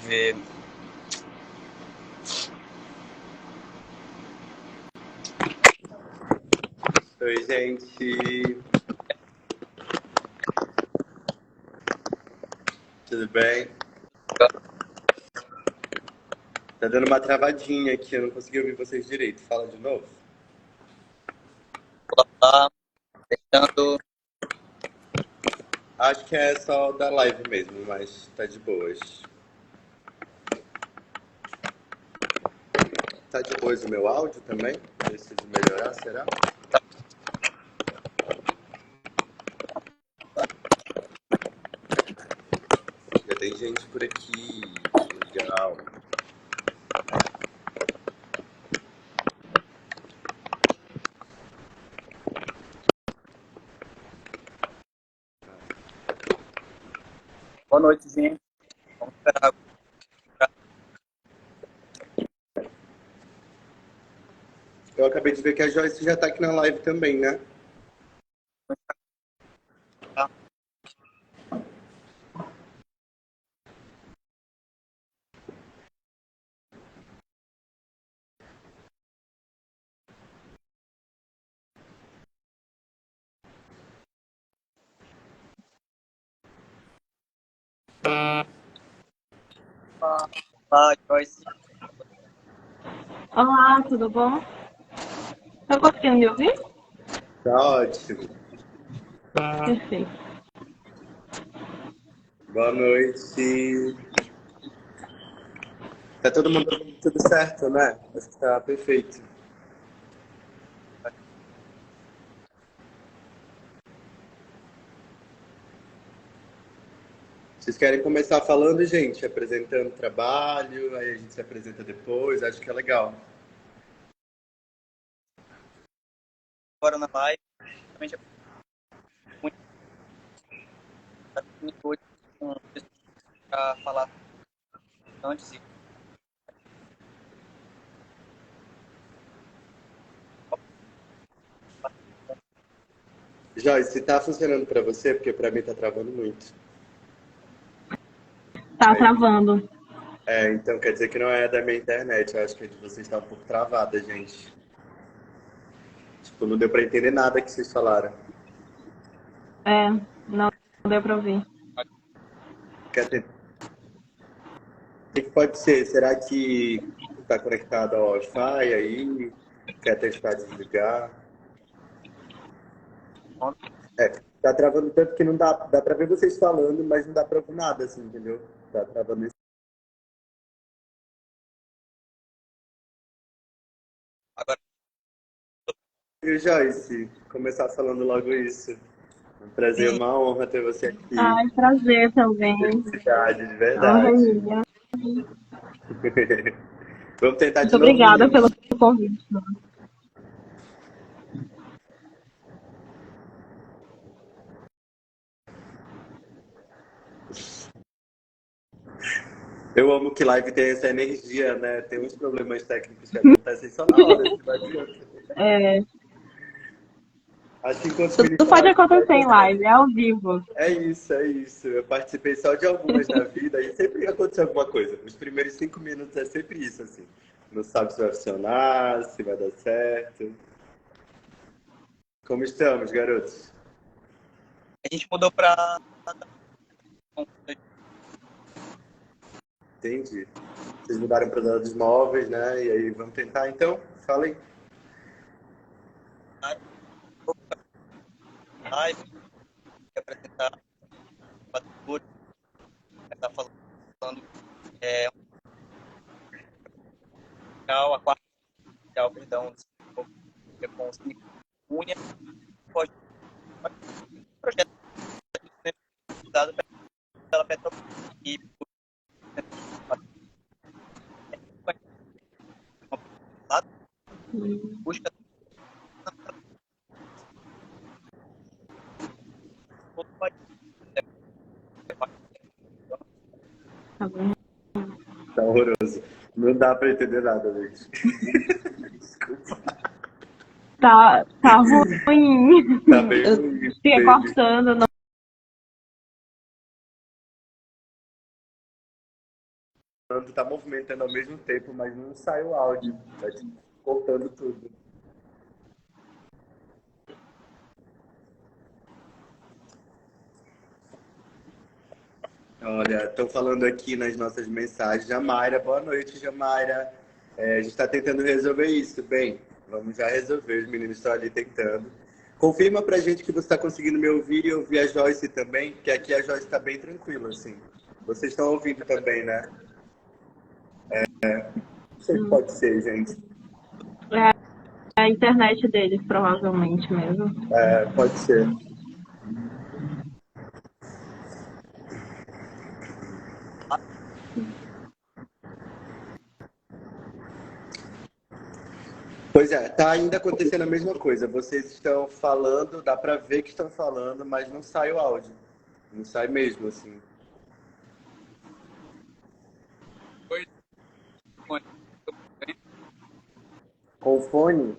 ver. Oi, gente. Tudo bem? Tá dando uma travadinha aqui, eu não consegui ouvir vocês direito. Fala de novo. Olá, tentando. Acho que é só da live mesmo, mas tá de boas. Tá de boas o meu áudio também? Preciso melhorar, será? Já tem gente por aqui. Legal. Boa noite, gente. Vamos esperar. Eu acabei de ver que a Joyce já tá aqui na live também, né? Olá, Joyce. Olá, tudo bom? Tá conseguindo me ouvir? Tá ótimo. Perfeito. Boa noite. Tá todo mundo ouvindo tudo certo, né? Acho que tá perfeito. Vocês querem começar falando, gente? Apresentando o trabalho, aí a gente se apresenta depois, acho que é legal. Agora na live. Realmente é muito hoje com pessoas para falar antes. Joyce, se tá funcionando pra você, porque pra mim tá travando muito. Tá travando. Então quer dizer que não é da minha internet, eu acho que a de vocês tá um pouco travada, gente. Tipo, não deu pra entender nada que vocês falaram. Não deu pra ouvir. Quer dizer, o que pode ser? Será que tá conectado ao Wi-Fi aí? Quer testar desligar? Tá travando tanto que não dá pra ver vocês falando, mas não dá pra ouvir nada, assim, entendeu? Tá travando isso. Agora, E Joyce, começar falando logo isso. Um prazer, sim, uma honra ter você aqui. Ai, prazer também. Felicidade, de Honra verdade. minha. Vamos tentar de Muito novo, obrigada gente. pelo convite. Eu amo que live tem essa energia, né? Tem uns problemas técnicos que acontecem só na hora. Não adianta. Acho que enquanto o Tudo pode acontecer em live, é ao vivo. É isso, é isso. Eu participei só de algumas na vida e sempre aconteceu alguma coisa. Os primeiros 5 minutos é sempre isso, assim. Não sabe se vai funcionar, se vai dar certo. Como estamos, garotos? a gente mudou para. Entendi. Vocês mudaram para dados móveis, né? E aí, vamos tentar então? Falem. Live, apresentar o está falando a quarta perdão, com o Unha, projeto dado pela Petrobras e busca Tá bom. Tá horroroso. Não dá para entender nada, gente. Desculpa. Tá ruim. Tá bem ruim. Fica cortando, não tá movimentando ao mesmo tempo, mas não sai o áudio. Tá tipo, cortando tudo. Olha, estou falando aqui nas nossas mensagens. Jamaira, boa noite, Jamaira. A gente está tentando resolver isso. Bem, vamos já resolver. Os meninos estão ali tentando. Confirma pra gente que você está conseguindo me ouvir e ouvir a Joyce também, porque aqui a Joyce está bem tranquila, assim. Vocês estão ouvindo também, né? Não sei se pode ser, gente. É a internet deles, provavelmente mesmo. Pode ser. Pois é, tá ainda acontecendo a mesma coisa. Vocês estão falando, dá pra ver que estão falando, mas não sai o áudio. Não sai mesmo, assim. Oi. Com fone?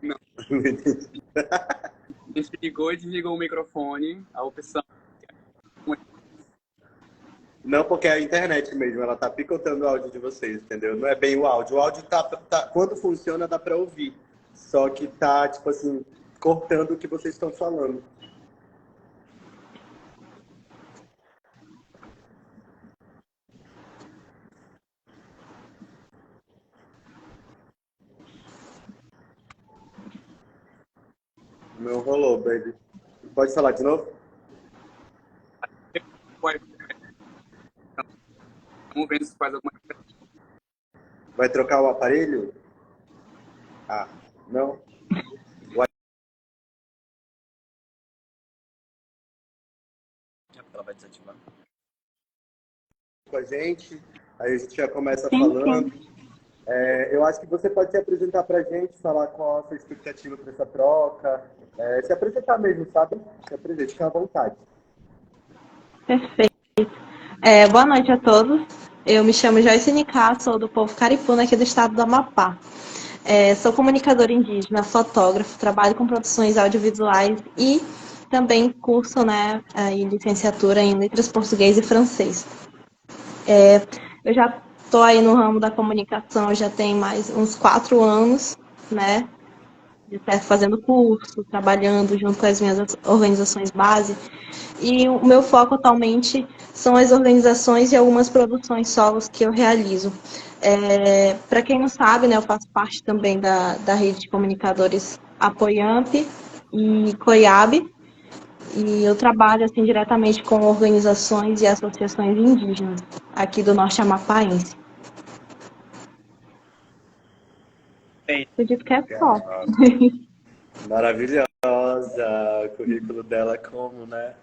Não. A gente ligou e desligou o microfone, a opção. Não, porque é a internet mesmo, ela tá picotando o áudio de vocês, entendeu? Não é bem o áudio. O áudio quando funciona, dá pra ouvir. Só que tá, tipo assim, cortando o que vocês estão falando. Não rolou, baby. Pode falar de novo? Vamos ver se faz alguma coisa. Vai trocar o aparelho? Ah, não? Ela vai desativar. Com a gente, aí a gente já começa Sim, falando. sim. Eu acho que você pode se apresentar pra gente, falar qual a sua expectativa para essa troca. Se apresentar mesmo, sabe? Se apresente, fica à vontade. Perfeito. Boa noite a todos. Eu me chamo Joyce Nicá, sou do povo caripuna aqui do estado do Amapá. Sou comunicadora indígena, fotógrafo, trabalho com produções audiovisuais e também curso, né, em licenciatura em letras português e francês. Eu já estou aí no ramo da comunicação, já tem mais uns 4 anos, né, de certo, fazendo curso, trabalhando junto com as minhas organizações base. E o meu foco atualmente são as organizações e algumas produções solos que eu realizo. Para quem não sabe, né, eu faço parte também da rede de comunicadores Apoiamp e COIAB, e eu trabalho assim, diretamente com organizações e associações indígenas aqui do Norte Amapaense. Acredito que é só. Maravilhosa! O currículo dela como, né?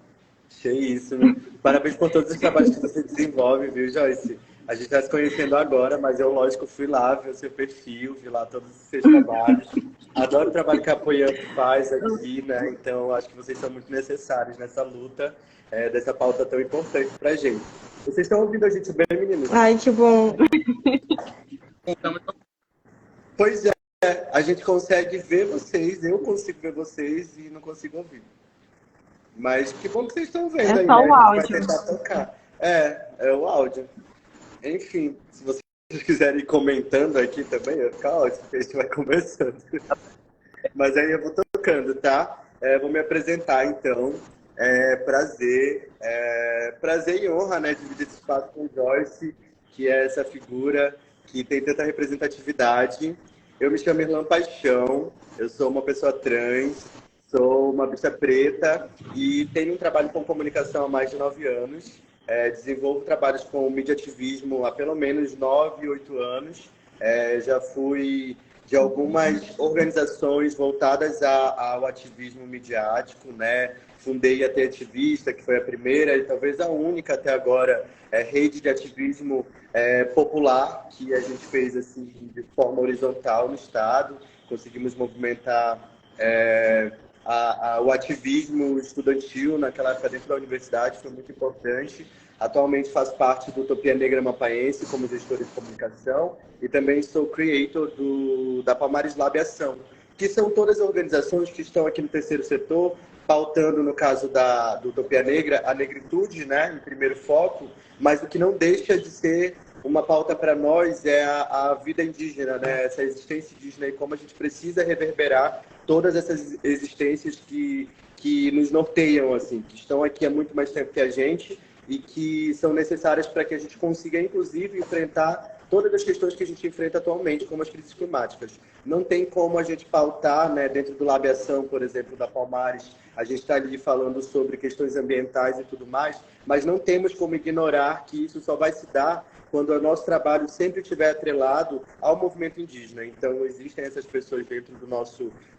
Cheíssimo. Parabéns por todos os trabalhos que você desenvolve, viu, Joyce? A gente está se conhecendo agora, mas eu, lógico, fui lá ver o seu perfil, vi lá todos os seus trabalhos. Adoro o trabalho que a Apoiando faz aqui, né? Então, acho que vocês são muito necessários nessa luta, dessa pauta tão importante pra gente. Vocês estão ouvindo a gente bem, meninos? Ai, que bom. Pois é, a gente consegue ver vocês, eu consigo ver vocês e não consigo ouvir. Mas que bom que vocês estão vendo aí, Só né? o A gente áudio. vai tentar tocar. É o áudio. Enfim, se vocês quiserem ir comentando aqui também, vai ficar ótimo, porque a gente vai conversando. Mas aí eu vou tocando, tá? Vou me apresentar, então. Prazer e honra, né, dividir esse espaço com o Joyce, que é essa figura que tem tanta representatividade. Eu me chamo Irlan Paixão, eu sou uma pessoa trans, sou uma bicha preta e tenho um trabalho com comunicação há mais de 9 anos. Desenvolvo trabalhos com mídia ativismo há pelo menos 9, 8 anos. Já fui de algumas organizações voltadas ao ativismo midiático, né? Fundei a T Ativista, que foi a primeira e talvez a única até agora rede de ativismo popular que a gente fez assim de forma horizontal no estado. Conseguimos movimentar o ativismo estudantil naquela época dentro da universidade, foi muito importante. Atualmente faço parte do Utopia Negra Mapaense como gestor de comunicação e também sou creator da Palmares Lab Ação, que são todas as organizações que estão aqui no terceiro setor, pautando, no caso do Utopia Negra, a negritude, né, em primeiro foco, mas o que não deixa de ser uma pauta para nós é a vida indígena, né, essa existência indígena e como a gente precisa reverberar todas essas existências que nos norteiam, assim, que estão aqui há muito mais tempo que a gente e que são necessárias para que a gente consiga, inclusive, enfrentar todas as questões que a gente enfrenta atualmente, como as crises climáticas. Não tem como a gente pautar, né, dentro do Labiação, por exemplo, da Palmares, a gente está ali falando sobre questões ambientais e tudo mais, mas não temos como ignorar que isso só vai se dar quando o nosso trabalho sempre estiver atrelado ao movimento indígena. Então, existem essas pessoas dentro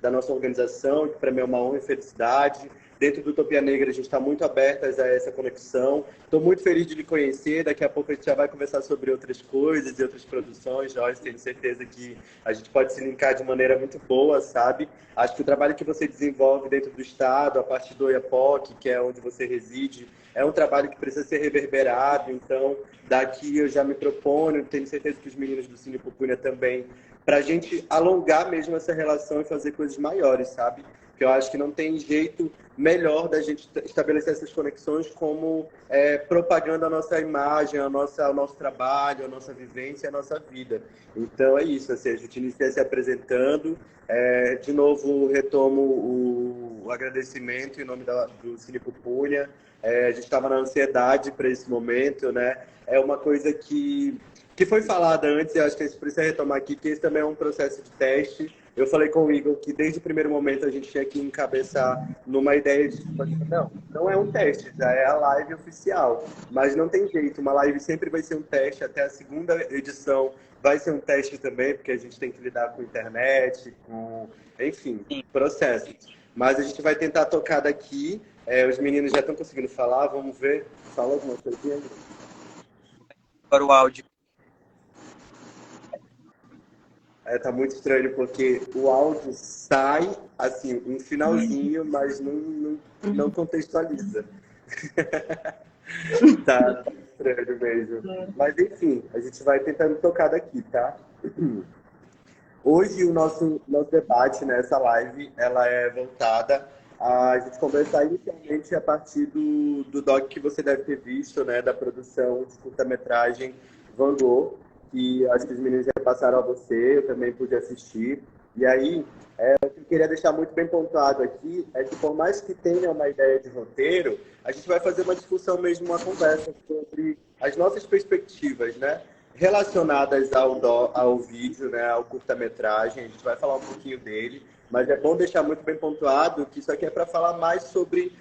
da nossa organização, que para mim é uma honra e felicidade. Dentro do Utopia Negra, a gente está muito abertas a essa conexão. Estou muito feliz de lhe conhecer. Daqui a pouco a gente já vai conversar sobre outras coisas e outras produções. Joyce, tenho certeza que a gente pode se linkar de maneira muito boa, sabe? Acho que o trabalho que você desenvolve dentro do Estado, a partir do Oiapoque, que é onde você reside, é um trabalho que precisa ser reverberado. Então, daqui eu já me proponho, tenho certeza que os meninos do Cine Pupunha também, para a gente alongar mesmo essa relação e fazer coisas maiores, sabe? Que eu acho que não tem jeito melhor da gente estabelecer essas conexões como propagando a nossa imagem, o nosso trabalho, a nossa vivência, a nossa vida. Então é isso, assim, a gente inicia se apresentando. De novo, retomo o agradecimento em nome do Cine Pupunha. A gente estava na ansiedade para esse momento, né? É uma coisa que foi falada antes, e acho que a gente precisa retomar aqui, que esse também é um processo de teste. Eu falei com o Igor que desde o primeiro momento a gente tinha que encabeçar numa ideia de, não é um teste, já é a live oficial. Mas não tem jeito, uma live sempre vai ser um teste, até a segunda edição vai ser um teste também, porque a gente tem que lidar com internet, com, enfim, processos. Mas a gente vai tentar tocar daqui, os meninos já estão conseguindo falar, vamos ver, fala alguma coisinha. Para o áudio. Tá muito estranho, porque o áudio sai, assim, um finalzinho, mas não contextualiza. Tá estranho mesmo. Mas, enfim, a gente vai tentando tocar daqui, tá? Hoje, o nosso debate nessa live, ela é voltada a gente conversar inicialmente a partir do doc que você deve ter visto, né, da produção de curta-metragem Van Gogh, que acho que os meninos já passaram a você, eu também pude assistir. E aí, o que eu queria deixar muito bem pontuado aqui é que, por mais que tenha uma ideia de roteiro, a gente vai fazer uma discussão mesmo, uma conversa sobre as nossas perspectivas, né? Relacionadas ao vídeo, né? Ao curta-metragem. A gente vai falar um pouquinho dele, mas é bom deixar muito bem pontuado que isso aqui é para falar mais sobre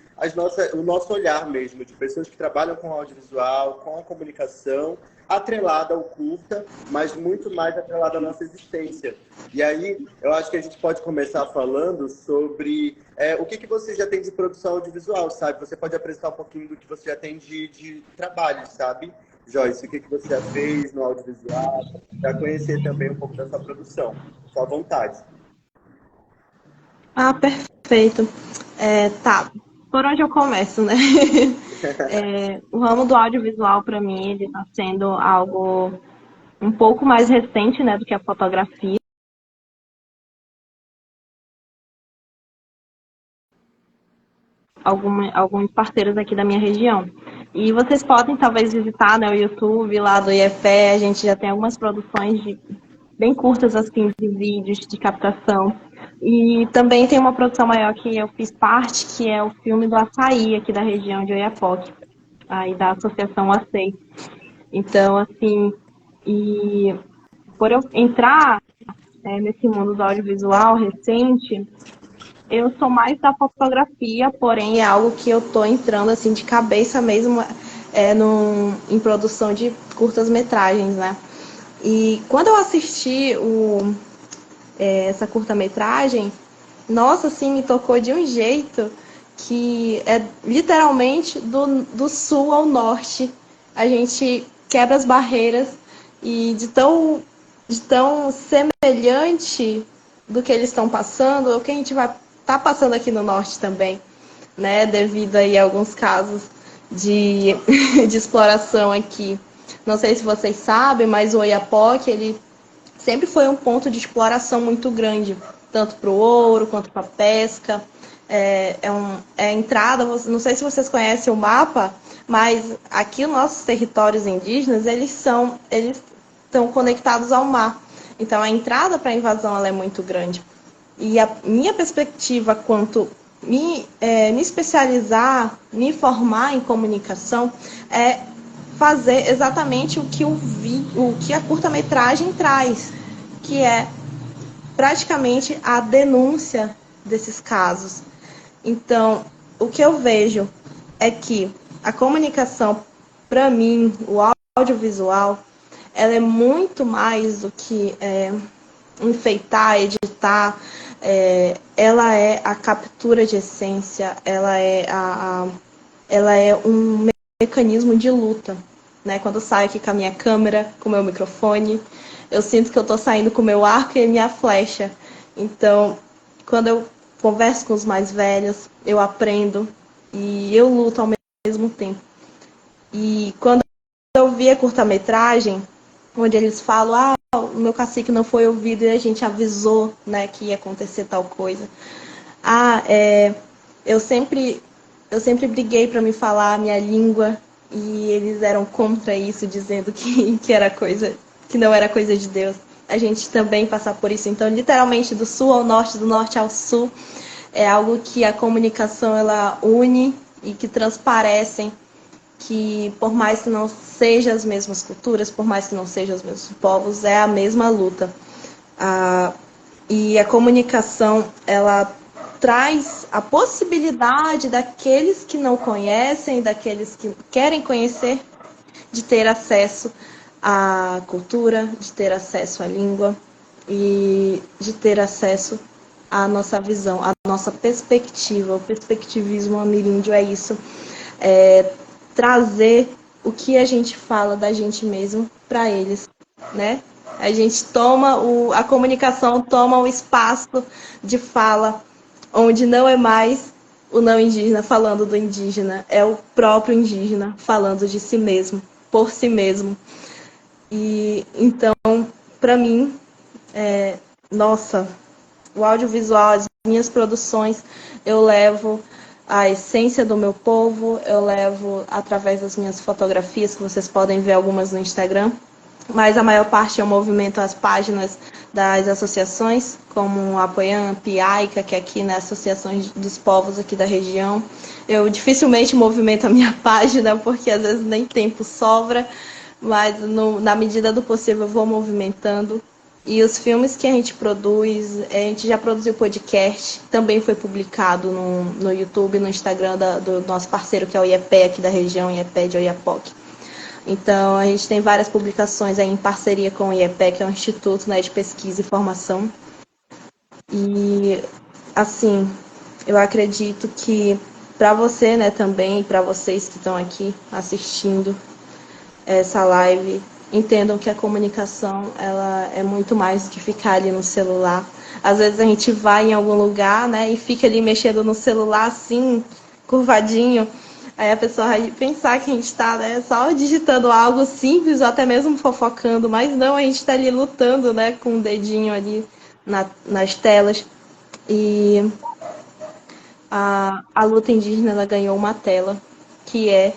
o nosso olhar mesmo, de pessoas que trabalham com audiovisual, com a comunicação, atrelada ao curta, mas muito mais atrelada à nossa existência. E aí, eu acho que a gente pode começar falando sobre o que você já tem de produção audiovisual, sabe? Você pode apresentar um pouquinho do que você já tem de trabalho, sabe? Joyce, o que você já fez no audiovisual, para conhecer também um pouco da sua produção. Só à vontade. Ah, perfeito. Tá, por onde eu começo, né? O ramo do audiovisual, para mim, ele está sendo algo um pouco mais recente, né, do que a fotografia. Alguns parceiros aqui da minha região. E vocês podem, talvez, visitar, né, o YouTube lá do IEPE. A gente já tem algumas produções bem curtas, assim, de vídeos, de captação. E também tem uma produção maior que eu fiz parte, que é o filme do açaí aqui da região de Oiapoque, aí da Associação ACEI. Então, assim, e por eu entrar nesse mundo do audiovisual recente, eu sou mais da fotografia, porém é algo que eu tô entrando, assim, de cabeça mesmo em produção de curtas-metragens, né? E quando eu assisti essa curta-metragem, nossa, assim, me tocou de um jeito que é literalmente do sul ao norte. A gente quebra as barreiras e de tão semelhante do que eles estão passando, é o que a gente vai estar passando aqui no norte também, né? Devido aí a alguns casos de exploração aqui. Não sei se vocês sabem, mas o Oiapoque, ele sempre foi um ponto de exploração muito grande. tanto para o ouro quanto para a pesca. É entrada, não sei se vocês conhecem o mapa, mas aqui os nossos territórios indígenas, eles estão conectados ao mar. Então a entrada para a invasão ela é muito grande. E a minha perspectiva quanto me especializar, me formar em comunicação, é fazer exatamente o que a curta-metragem traz, que é praticamente a denúncia desses casos. Então, o que eu vejo é que a comunicação, para mim, o audiovisual, ela é muito mais do que enfeitar, editar. Ela é a captura de essência, ela é um mecanismo de luta. Né? Quando eu saio aqui com a minha câmera, com o meu microfone, eu sinto que eu estou saindo com o meu arco e a minha flecha. Então, quando eu converso com os mais velhos, eu aprendo e eu luto ao mesmo tempo. E quando eu vi a curta-metragem, onde eles falam, o meu cacique não foi ouvido e a gente avisou, né, que ia acontecer tal coisa. Eu sempre briguei para me falar a minha língua e eles eram contra isso, dizendo que não era coisa de Deus. A gente também passar por isso. Então, literalmente, do sul ao norte, do norte ao sul, é algo que a comunicação ela une e que transparecem, que por mais que não sejam as mesmas culturas, por mais que não sejam os mesmos povos, é a mesma luta. E a comunicação, ela traz a possibilidade daqueles que não conhecem, daqueles que querem conhecer, de ter acesso à cultura, de ter acesso à língua e de ter acesso à nossa visão, à nossa perspectiva. O perspectivismo ameríndio é isso, trazer o que a gente fala da gente mesmo para eles, né? A gente a comunicação toma o espaço de fala, onde não é mais o não indígena falando do indígena, é o próprio indígena falando de si mesmo, por si mesmo. E então, para mim, o audiovisual, as minhas produções, eu levo a essência do meu povo, eu levo através das minhas fotografias, que vocês podem ver algumas no Instagram, mas a maior parte eu movimento as páginas das associações, como a Apoian, Piaica, que é aqui na Associação dos Povos aqui da região. Eu dificilmente movimento a minha página, porque às vezes nem tempo sobra, mas na medida do possível eu vou movimentando. E os filmes que a gente produz, a gente já produziu podcast, também foi publicado no YouTube, no Instagram do nosso parceiro, que é o IEPE aqui da região, IEPE de Oiapoque. Então, a gente tem várias publicações aí em parceria com o IEPE, que é um instituto, né, de pesquisa e formação. E, assim, eu acredito que para você, né, também, para vocês que estão aqui assistindo essa live, entendam que a comunicação ela é muito mais do que ficar ali no celular. Às vezes a gente vai em algum lugar, né, e fica ali mexendo no celular assim, curvadinho. Aí a pessoa vai pensar que a gente está, né, só digitando algo simples ou até mesmo fofocando, mas não, a gente está ali lutando, né, com o dedinho ali nas telas. E a luta indígena ela ganhou uma tela, que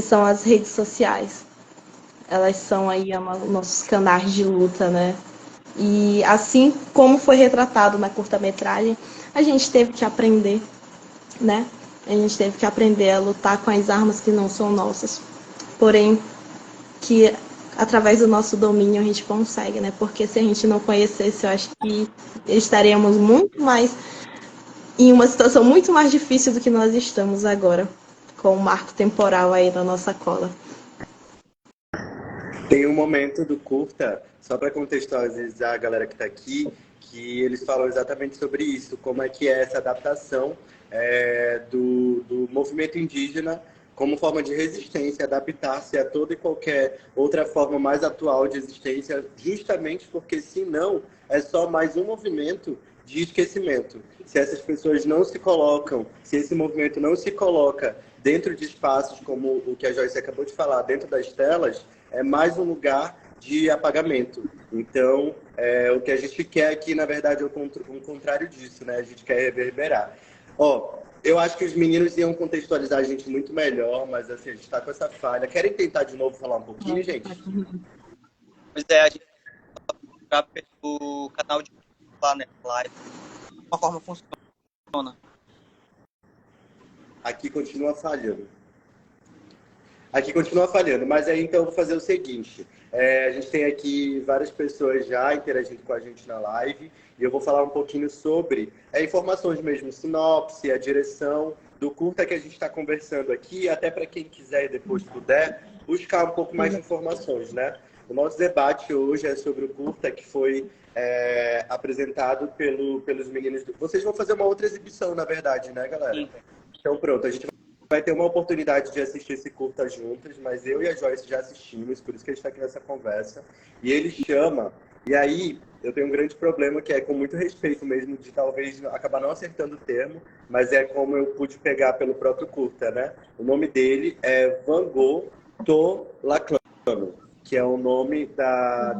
são as redes sociais. Elas são aí nossos canais de luta, né? E assim como foi retratado na curta-metragem, a gente teve que aprender, né? A gente teve que aprender a lutar com as armas que não são nossas. Porém, que através do nosso domínio a gente consegue, né? Porque se a gente não conhecesse, eu acho que estaríamos muito mais em uma situação muito mais difícil do que nós estamos agora, com o marco temporal aí na nossa cola. Tem um momento do curta, só para contextualizar a galera que está aqui, que eles falam exatamente sobre isso, como é que é essa adaptação do movimento indígena como forma de resistência, adaptar-se a toda e qualquer outra forma mais atual de existência, justamente porque, senão, é só mais um movimento de esquecimento. Se essas pessoas não se colocam, se esse movimento não se coloca dentro de espaços como o que a Joyce acabou de falar, dentro das telas, é mais um lugar de apagamento. Então, O que a gente quer aqui, na verdade, é o contrário disso, né? A gente quer reverberar. Ó, eu acho que os meninos iam contextualizar a gente muito melhor, mas assim, a gente tá com essa falha. Querem tentar de novo falar um pouquinho, gente? Pois é, a gente vai pelo canal de lá, né? Live. Uma forma funciona. Aqui continua falhando. Aqui continua falhando, mas aí então eu vou fazer o seguinte. A gente tem aqui várias pessoas já interagindo com a gente na live e eu vou falar um pouquinho sobre informações mesmo, sinopse, a direção do curta que a gente está conversando aqui, até para quem quiser e depois puder buscar um pouco mais de informações, né? O nosso debate hoje é sobre o curta que foi apresentado pelos meninos. Vocês vão fazer uma outra exibição, na verdade, né, galera? Sim. Então pronto, a gente vai ter uma oportunidade de assistir esse curta juntas, mas eu e a Joyce já assistimos, por isso que a gente está aqui nessa conversa. E ele chama, e aí eu tenho um grande problema que é com muito respeito mesmo, de talvez acabar não acertando o termo, mas é como eu pude pegar pelo próprio curta, né? O nome dele é Van Gogh do Laclano, que é o nome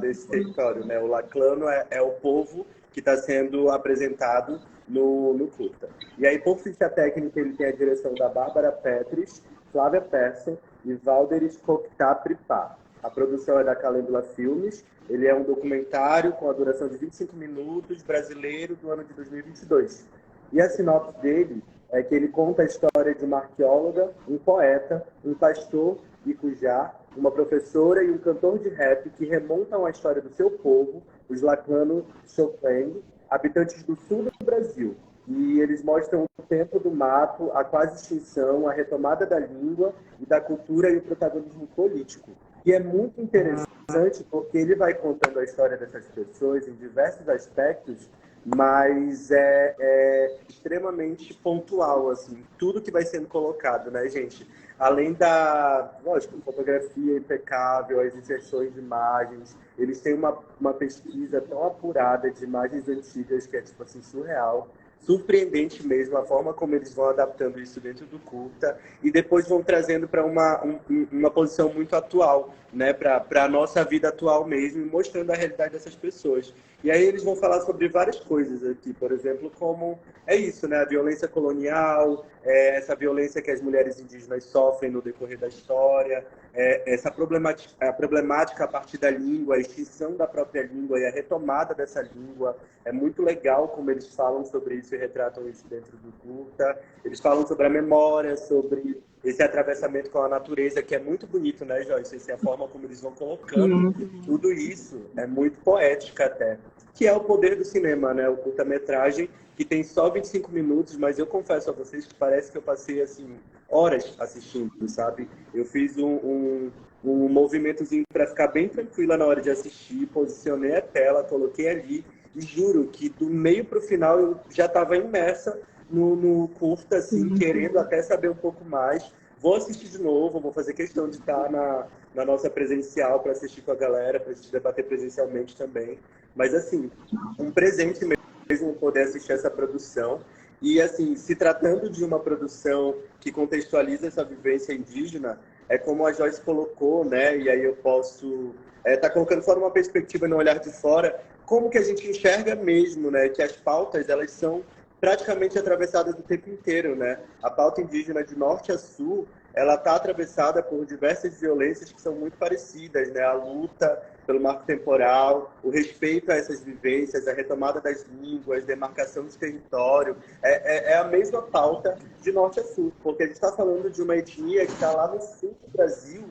desse território, né? O Laclano é o povo que está sendo apresentado no curta. E aí, por ficha técnica, ele tem a direção da Bárbara Petris, Flávia Persson e Valderis Coctá-Pripá. A produção é da Calêndula Filmes. Ele é um documentário com a duração de 25 minutos, brasileiro, do ano de 2022. E a sinopse dele é que ele conta a história de uma arqueóloga, um poeta, um pastor Icujá, uma professora e um cantor de rap que remontam a história do seu povo, os Laclano Choceng, habitantes do sul do Brasil. E eles mostram o tempo do mato, a quase extinção, a retomada da língua e da cultura e o protagonismo político. E é muito interessante porque ele vai contando a história dessas pessoas em diversos aspectos, mas é extremamente pontual, assim, tudo que vai sendo colocado, né, gente? Além da, lógico, fotografia impecável, as inserções de imagens, eles têm uma pesquisa tão apurada de imagens antigas que é, tipo assim, surreal. Surpreendente mesmo a forma como eles vão adaptando isso dentro do curta e depois vão trazendo para uma posição muito atual, né, para a nossa vida atual mesmo, mostrando a realidade dessas pessoas. E aí eles vão falar sobre várias coisas aqui, por exemplo, como é isso, né, a violência colonial, essa violência que as mulheres indígenas sofrem no decorrer da história, essa problemática a partir da língua, a extinção da própria língua e a retomada dessa língua. É muito legal como eles falam sobre isso e retratam isso dentro do curta. Eles falam sobre a memória, sobre esse atravessamento com a natureza, que é muito bonito, né, Joyce? Essa é a forma como eles vão colocando tudo isso. É muito poética até. Que é o poder do cinema, né? O curta-metragem, que tem só 25 minutos, mas eu confesso a vocês que parece que eu passei, assim, horas assistindo, sabe? Eu fiz um movimentozinho para ficar bem tranquila na hora de assistir, posicionei a tela, coloquei ali, e juro que do meio para o final eu já estava imersa no curta, assim, querendo até saber um pouco mais. Vou assistir de novo, vou fazer questão de estar na nossa presencial para assistir com a galera, para a gente debater presencialmente também. Mas, assim, um presente mesmo poder assistir essa produção. E, assim, se tratando de uma produção que contextualiza essa vivência indígena, é como a Joyce colocou, né? E aí eu posso estar colocando fora uma perspectiva no olhar de fora, como que a gente enxerga mesmo, né? Que as pautas, elas são praticamente atravessadas o tempo inteiro, né? A pauta indígena de norte a sul, ela está atravessada por diversas violências que são muito parecidas, né? A luta pelo marco temporal, o respeito a essas vivências, a retomada das línguas, demarcação de território, é a mesma pauta de norte a sul, porque a gente está falando de uma etnia que está lá no sul do Brasil,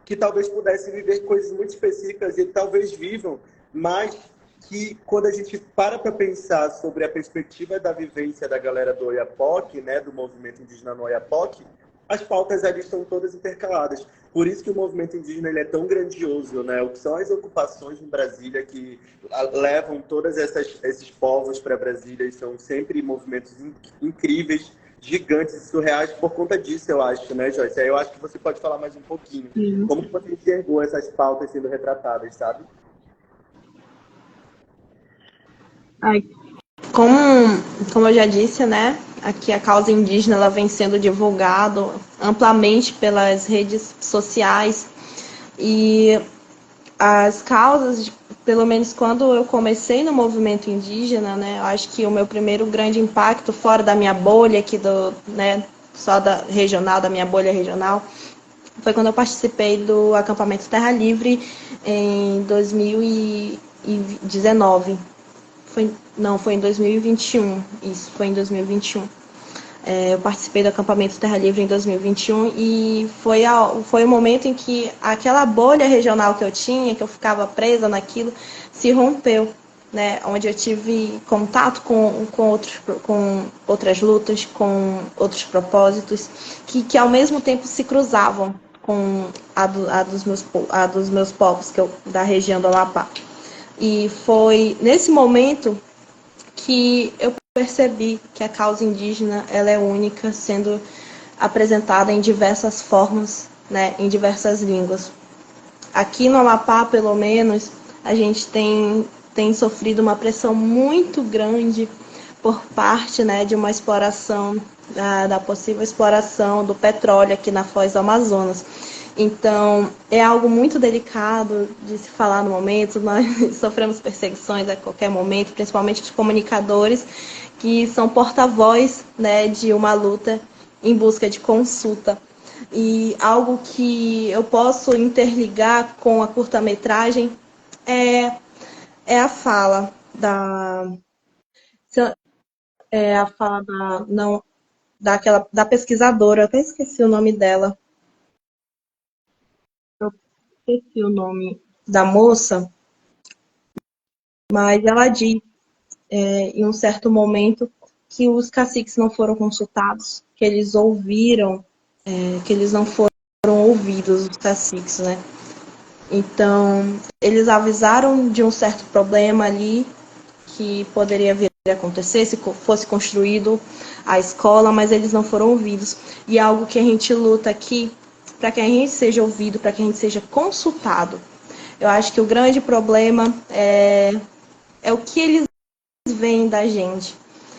que talvez pudesse viver coisas muito específicas e talvez vivam, mas que quando a gente para pensar sobre a perspectiva da vivência da galera do Oiapoque, né, do movimento indígena no Oiapoque, as pautas ali estão todas intercaladas. Por isso que o movimento indígena ele é tão grandioso, né? O que são as ocupações em Brasília que levam todos esses povos para Brasília e são sempre movimentos incríveis, gigantes e surreais por conta disso, eu acho, né, Joyce? Aí eu acho que você pode falar mais um pouquinho. Como que você enxergou essas pautas sendo retratadas, sabe? Ai, como eu já disse, né? Aqui a causa indígena ela vem sendo divulgada amplamente pelas redes sociais e as causas pelo menos quando eu comecei no movimento indígena, né, eu acho que o meu primeiro grande impacto fora da minha bolha aqui né, só da regional, da minha bolha regional, foi quando eu participei do acampamento Terra Livre em 2019. Foi em 2021. Isso, foi em 2021. Eu participei do acampamento Terra Livre em 2021 e foi o momento em que aquela bolha regional que eu tinha, que eu ficava presa naquilo, se rompeu, né? Onde eu tive contato com outras lutas, com outros propósitos, que ao mesmo tempo se cruzavam com a dos meus povos, da região do Amapá. E foi nesse momento que eu percebi que a causa indígena ela é única, sendo apresentada em diversas formas, né, em diversas línguas. Aqui no Amapá, pelo menos, a gente tem sofrido uma pressão muito grande por parte, né, de uma exploração, da possível exploração do petróleo aqui na Foz do Amazonas. Então, é algo muito delicado de se falar no momento. Nós sofremos perseguições a qualquer momento, principalmente os comunicadores, que são porta-voz, né, de uma luta em busca de consulta. E algo que eu posso interligar com a curta-metragem é a fala da... É a fala da... Não, da pesquisadora, eu até esqueci o nome dela. Esqueci o nome da moça, mas ela diz, em um certo momento, que os caciques não foram consultados, que eles ouviram, que eles não foram ouvidos, os caciques, né? Então, eles avisaram de um certo problema ali que poderia vir a acontecer se fosse construído a escola, mas eles não foram ouvidos. E é algo que a gente luta aqui para que a gente seja ouvido, para que a gente seja consultado. Eu acho que o grande problema é o que eles veem da gente.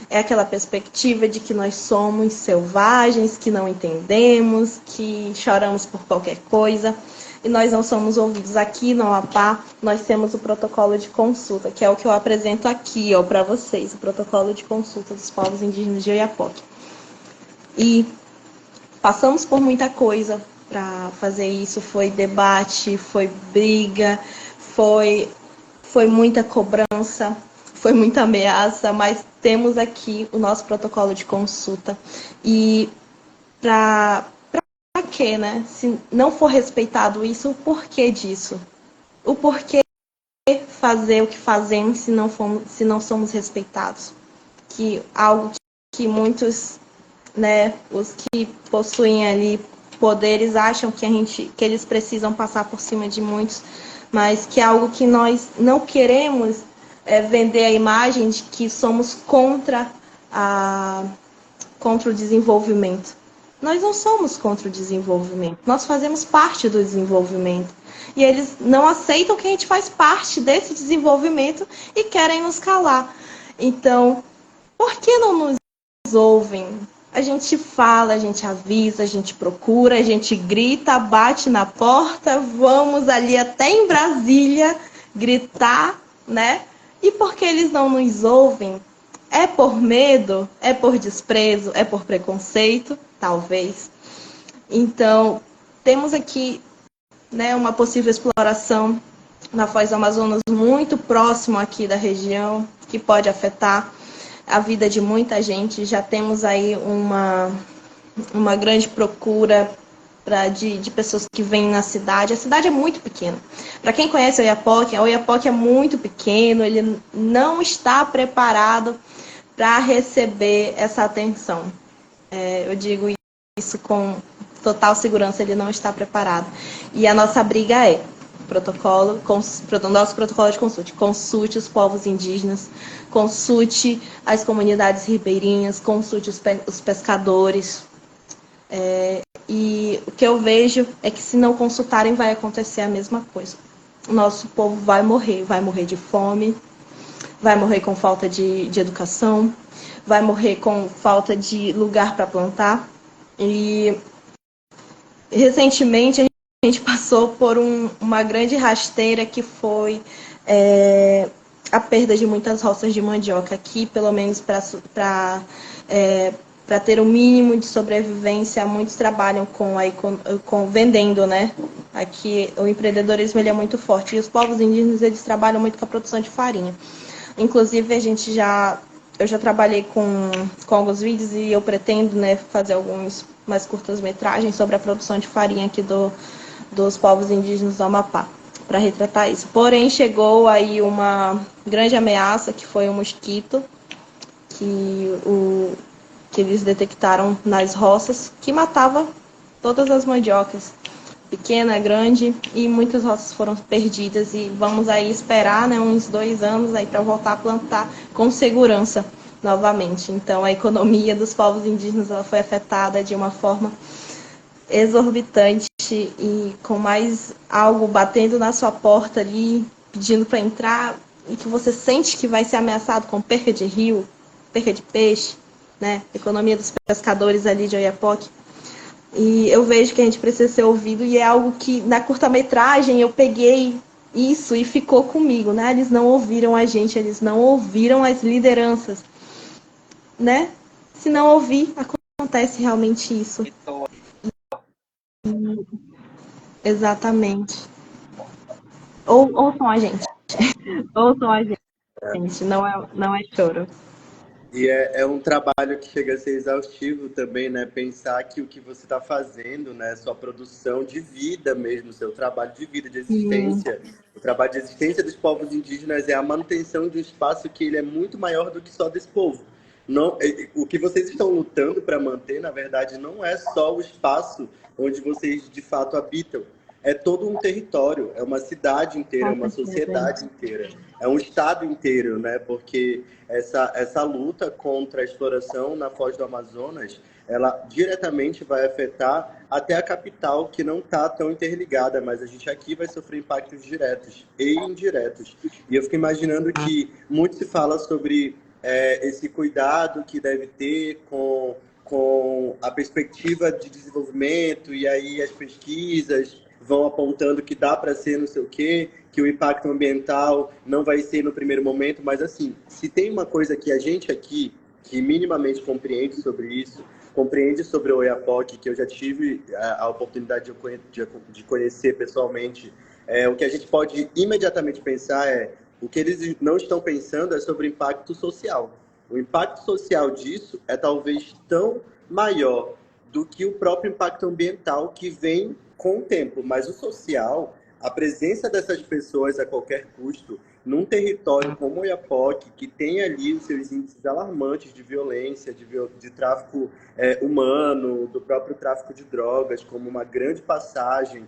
É aquela perspectiva de que nós somos selvagens, que não entendemos, que choramos por qualquer coisa. E nós não somos ouvidos. Aqui no Amapá, nós temos o protocolo de consulta, que é o que eu apresento aqui para vocês, o protocolo de consulta dos povos indígenas de Oiapoque. E passamos por muita coisa para fazer isso. Foi debate, foi briga, foi muita cobrança, foi muita ameaça, mas temos aqui o nosso protocolo de consulta. E para quê, né? Se não for respeitado isso, o porquê disso? O porquê fazer o que fazemos se não somos respeitados? Que algo que muitos, né, os que possuem ali poderes acham que eles precisam passar por cima de muitos, mas que é algo que nós não queremos vender a imagem de que somos contra o desenvolvimento. Nós não somos contra o desenvolvimento, nós fazemos parte do desenvolvimento. E eles não aceitam que a gente faz parte desse desenvolvimento e querem nos calar. Então, por que não nos ouvem? A gente fala, a gente avisa, a gente procura, a gente grita, bate na porta, vamos ali até em Brasília gritar, né? E por que eles não nos ouvem? É por medo? É por desprezo? É por preconceito? Talvez. Então, temos aqui, né, uma possível exploração na Foz do Amazonas muito próximo aqui da região, que pode afetar a vida de muita gente. Já temos aí uma grande procura de pessoas que vêm na cidade. A cidade é muito pequena. Para quem conhece o Oiapoque é muito pequeno, ele não está preparado para receber essa atenção. Eu digo isso com total segurança, ele não está preparado. E a nossa briga é nosso protocolo de consulte os povos indígenas, consulte as comunidades ribeirinhas, consulte os pescadores. E o que eu vejo é que se não consultarem vai acontecer a mesma coisa. O nosso povo vai morrer de fome, vai morrer com falta de educação, vai morrer com falta de lugar para plantar. E recentemente a gente passou por uma grande rasteira que foi a perda de muitas roças de mandioca aqui, pelo menos para ter um mínimo de sobrevivência. Muitos trabalham com vendendo, né? Aqui o empreendedorismo ele é muito forte e os povos indígenas eles trabalham muito com a produção de farinha. Inclusive eu já trabalhei com alguns vídeos e eu pretendo, né, fazer alguns mais curtas-metragens sobre a produção de farinha aqui dos povos indígenas do Amapá, para retratar isso. Porém, chegou aí uma grande ameaça, que foi o mosquito, que eles detectaram nas roças, que matava todas as mandiocas, pequena, grande, e muitas roças foram perdidas. E vamos aí esperar, né, uns 2 anos aí para voltar a plantar com segurança novamente. Então, a economia dos povos indígenas ela foi afetada de uma forma exorbitante e com mais algo batendo na sua porta ali, pedindo para entrar, e que você sente que vai ser ameaçado com perca de rio, perca de peixe, né? Economia dos pescadores ali de Oiapoque. E eu vejo que a gente precisa ser ouvido, e é algo que na curta-metragem eu peguei isso e ficou comigo, né? Eles não ouviram a gente, eles não ouviram as lideranças, né? Se não ouvir, acontece realmente isso. Exatamente. Ouçam a gente. Ouçam a gente. Não é choro. E é um trabalho que chega a ser exaustivo também, né? Pensar que o que você está fazendo, né? Sua produção de vida mesmo, seu trabalho de vida, de existência, o trabalho de existência dos povos indígenas é a manutenção de um espaço que ele é muito maior do que só desse povo. Não, o que vocês estão lutando para manter, na verdade, não é só o espaço onde vocês de fato habitam. É todo um território, é uma cidade inteira, é uma sociedade inteira, é um estado inteiro, né? Porque essa luta contra a exploração na Foz do Amazonas, ela diretamente vai afetar até a capital, que não está tão interligada, mas a gente aqui vai sofrer impactos diretos e indiretos. E eu fico imaginando que muito se fala sobre esse cuidado que deve ter com a perspectiva de desenvolvimento, e aí as pesquisas vão apontando que dá para ser não sei o quê, que o impacto ambiental não vai ser no primeiro momento, mas assim, se tem uma coisa que a gente aqui, que minimamente compreende sobre isso, compreende sobre o Oiapoque, que eu já tive a oportunidade de conhecer pessoalmente, o que a gente pode imediatamente pensar o que eles não estão pensando é sobre o impacto social. O impacto social disso é talvez tão maior do que o próprio impacto ambiental que vem com o tempo. Mas o social, a presença dessas pessoas a qualquer custo, num território como o Oiapoque, que tem ali os seus índices alarmantes de violência, de tráfico humano, do próprio tráfico de drogas, como uma grande passagem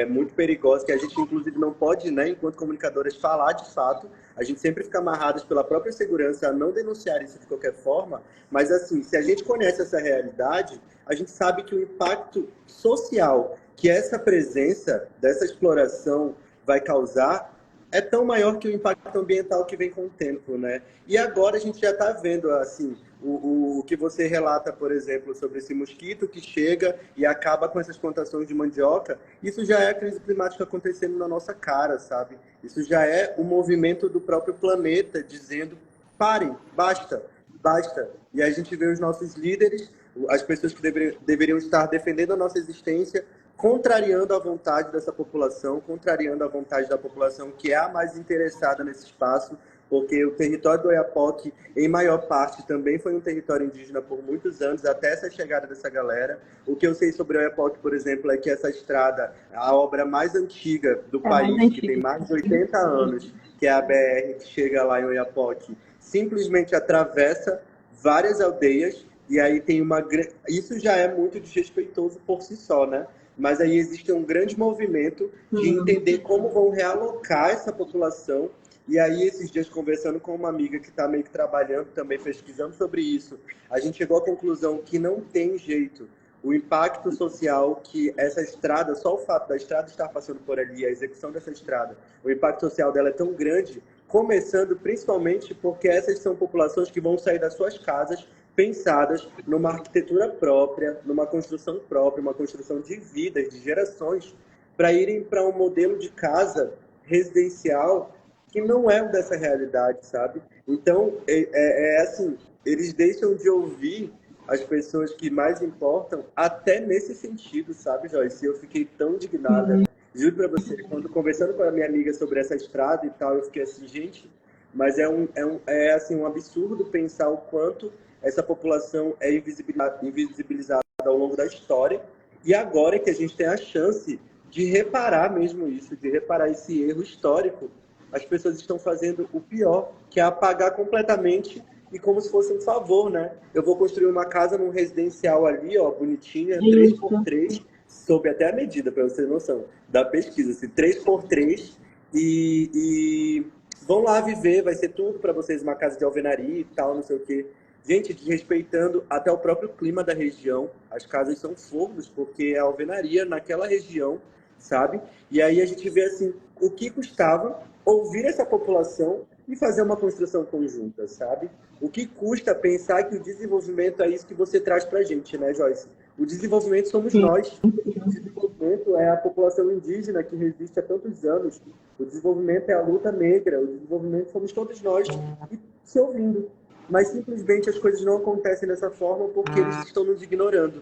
muito perigosa, que a gente, inclusive, não pode, né, enquanto comunicadoras, falar de fato. A gente sempre fica amarradas pela própria segurança a não denunciar isso de qualquer forma, mas, assim, se a gente conhece essa realidade, a gente sabe que o impacto social que essa presença dessa exploração vai causar é tão maior que o impacto ambiental que vem com o tempo, né? E agora a gente já está vendo, assim, o que você relata, por exemplo, sobre esse mosquito que chega e acaba com essas plantações de mandioca. Isso já é a crise climática acontecendo na nossa cara, sabe? Isso já é o movimento do próprio planeta dizendo: parem, basta, basta. E a gente vê os nossos líderes, as pessoas que deveriam estar defendendo a nossa existência, contrariando a vontade dessa população, contrariando a vontade da população que é a mais interessada nesse espaço, porque o território do Oiapoque, em maior parte, também foi um território indígena por muitos anos, até essa chegada dessa galera. O que eu sei sobre o Oiapoque, por exemplo, é que essa estrada, a obra mais antiga do país, que tem mais de 80 anos, que é a BR que chega lá em Oiapoque, simplesmente atravessa várias aldeias, e aí tem uma... Isso já é muito desrespeitoso por si só, né? Mas aí existe um grande movimento de entender como vão realocar essa população. E aí, esses dias, conversando com uma amiga que está meio que trabalhando, também pesquisando sobre isso, a gente chegou à conclusão que não tem jeito. O impacto social que essa estrada, só o fato da estrada estar passando por ali, a execução dessa estrada, o impacto social dela é tão grande, começando principalmente porque essas são populações que vão sair das suas casas pensadas numa arquitetura própria, numa construção própria, uma construção de vidas, de gerações para irem para um modelo de casa residencial que não é o dessa realidade, sabe? Então, é assim, eles deixam de ouvir as pessoas que mais importam até nesse sentido, sabe, Joyce? Eu fiquei tão indignada. Juro para você, quando conversando com a minha amiga sobre essa estrada e tal, eu fiquei assim, gente, mas é assim, um absurdo pensar o quanto essa população é invisibilizada ao longo da história. E agora que a gente tem a chance de reparar mesmo isso, de reparar esse erro histórico, as pessoas estão fazendo o pior, que é apagar completamente e como se fosse um favor, né? Eu vou construir uma casa num residencial ali, ó, bonitinha, 3x3, sob até a medida, para você ter noção, da pesquisa, assim, 3x3, e vão lá viver, vai ser tudo para vocês, uma casa de alvenaria e tal, não sei o quê. Gente, desrespeitando até o próprio clima da região, as casas são fornos, porque é alvenaria naquela região, sabe? E aí a gente vê, assim, o que custava ouvir essa população e fazer uma construção conjunta, sabe? O que custa pensar que o desenvolvimento é isso que você traz pra gente, né, Joyce? O desenvolvimento somos nós. O desenvolvimento é a população indígena que resiste há tantos anos. O desenvolvimento é a luta negra. O desenvolvimento somos todos nós e se ouvindo. Mas simplesmente as coisas não acontecem dessa forma porque eles estão nos ignorando.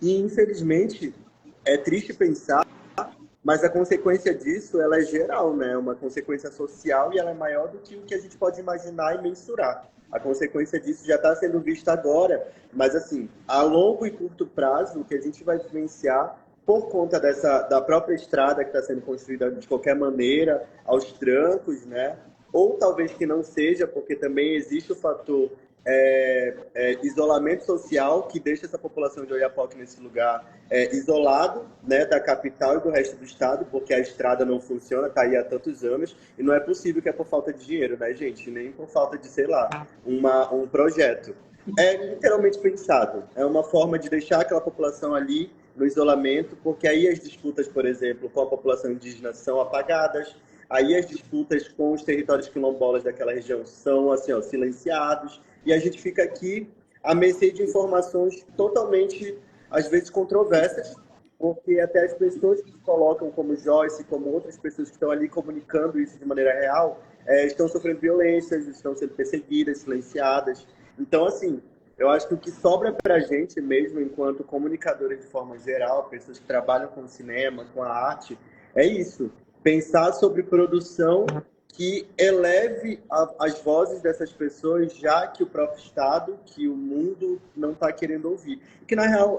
E, infelizmente, é triste pensar, mas a consequência disso, ela é geral, né? Uma consequência social e ela é maior do que o que a gente pode imaginar e mensurar. A consequência disso já está sendo vista agora, mas assim, a longo e curto prazo, o que a gente vai vivenciar por conta da própria estrada que está sendo construída de qualquer maneira, aos trancos, né? Ou talvez que não seja, porque também existe o fator isolamento social, que deixa essa população de Oiapoque nesse lugar isolado, né, da capital e do resto do estado, porque a estrada não funciona, está aí há tantos anos, e não é possível que é por falta de dinheiro, né, gente? Nem por falta de, sei lá, um projeto. É literalmente pensado. É uma forma de deixar aquela população ali no isolamento, porque aí as disputas, por exemplo, com a população indígena são apagadas, aí as disputas com os territórios quilombolas daquela região são assim, ó, silenciados, e a gente fica aqui à mercê de informações totalmente, às vezes, controversas, porque até as pessoas que se colocam como Joyce, como outras pessoas que estão ali comunicando isso de maneira real, estão sofrendo violências, estão sendo perseguidas, silenciadas. Então, assim, eu acho que o que sobra para a gente mesmo, enquanto comunicadores de forma geral, pessoas que trabalham com o cinema, com a arte, é isso. Pensar sobre produção que eleve as vozes dessas pessoas, já que o próprio Estado, que o mundo não está querendo ouvir. E que, na real,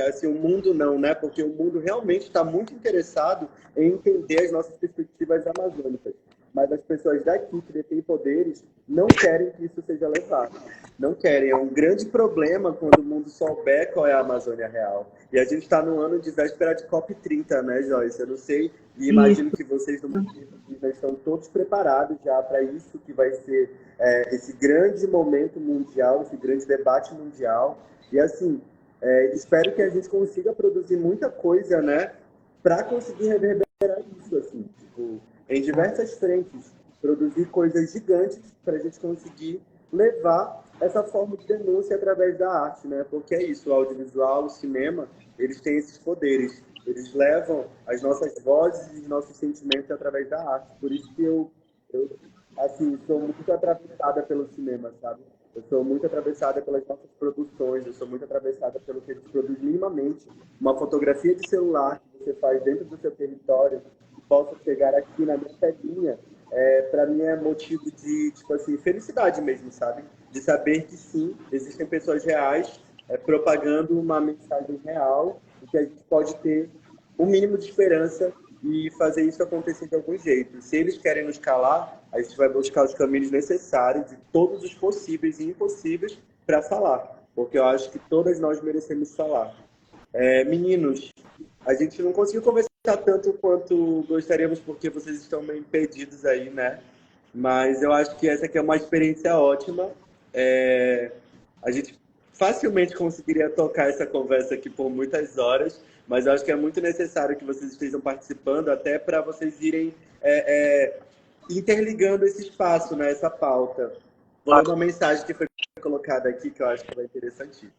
assim, o mundo não, né? Porque o mundo realmente está muito interessado em entender as nossas perspectivas amazônicas. Mas as pessoas daqui, que detêm poderes, não querem que isso seja levado. Não querem. É um grande problema quando o mundo souber qual é a Amazônia real. E a gente está no ano de véspera de COP30, né, Joyce? Eu não sei, e imagino que vocês do movimento estão todos preparados já para isso, que vai ser esse grande momento mundial, esse grande debate mundial. E, assim, espero que a gente consiga produzir muita coisa, né, para conseguir reverberar isso, assim, tipo, em diversas frentes, produzir coisas gigantes para a gente conseguir levar essa forma de denúncia através da arte, né? Porque é isso, o audiovisual, o cinema, eles têm esses poderes. Eles levam as nossas vozes e os nossos sentimentos através da arte. Por isso que eu assim, sou muito atravessada pelo cinema, sabe? Eu sou muito atravessada pelas nossas produções, eu sou muito atravessada pelo que a gente produz minimamente. Uma fotografia de celular que você faz dentro do seu território, que possa chegar aqui na minha telinha, para mim é motivo de, tipo assim, felicidade mesmo, sabe? De saber que sim, existem pessoas reais propagando uma mensagem real e que a gente pode ter um mínimo de esperança e fazer isso acontecer de algum jeito. Se eles querem nos calar, a gente vai buscar os caminhos necessários, de todos os possíveis e impossíveis, para falar. Porque eu acho que todas nós merecemos falar. Meninos, a gente não conseguiu conversar tanto quanto gostaríamos, porque vocês estão meio impedidos aí, né? Mas eu acho que essa aqui é uma experiência ótima. A gente facilmente conseguiria tocar essa conversa aqui por muitas horas, mas eu acho que é muito necessário que vocês estejam participando, até para vocês irem interligando esse espaço, né, essa pauta. Vou ler uma mensagem que foi colocada aqui, que eu acho que vai interessantíssima.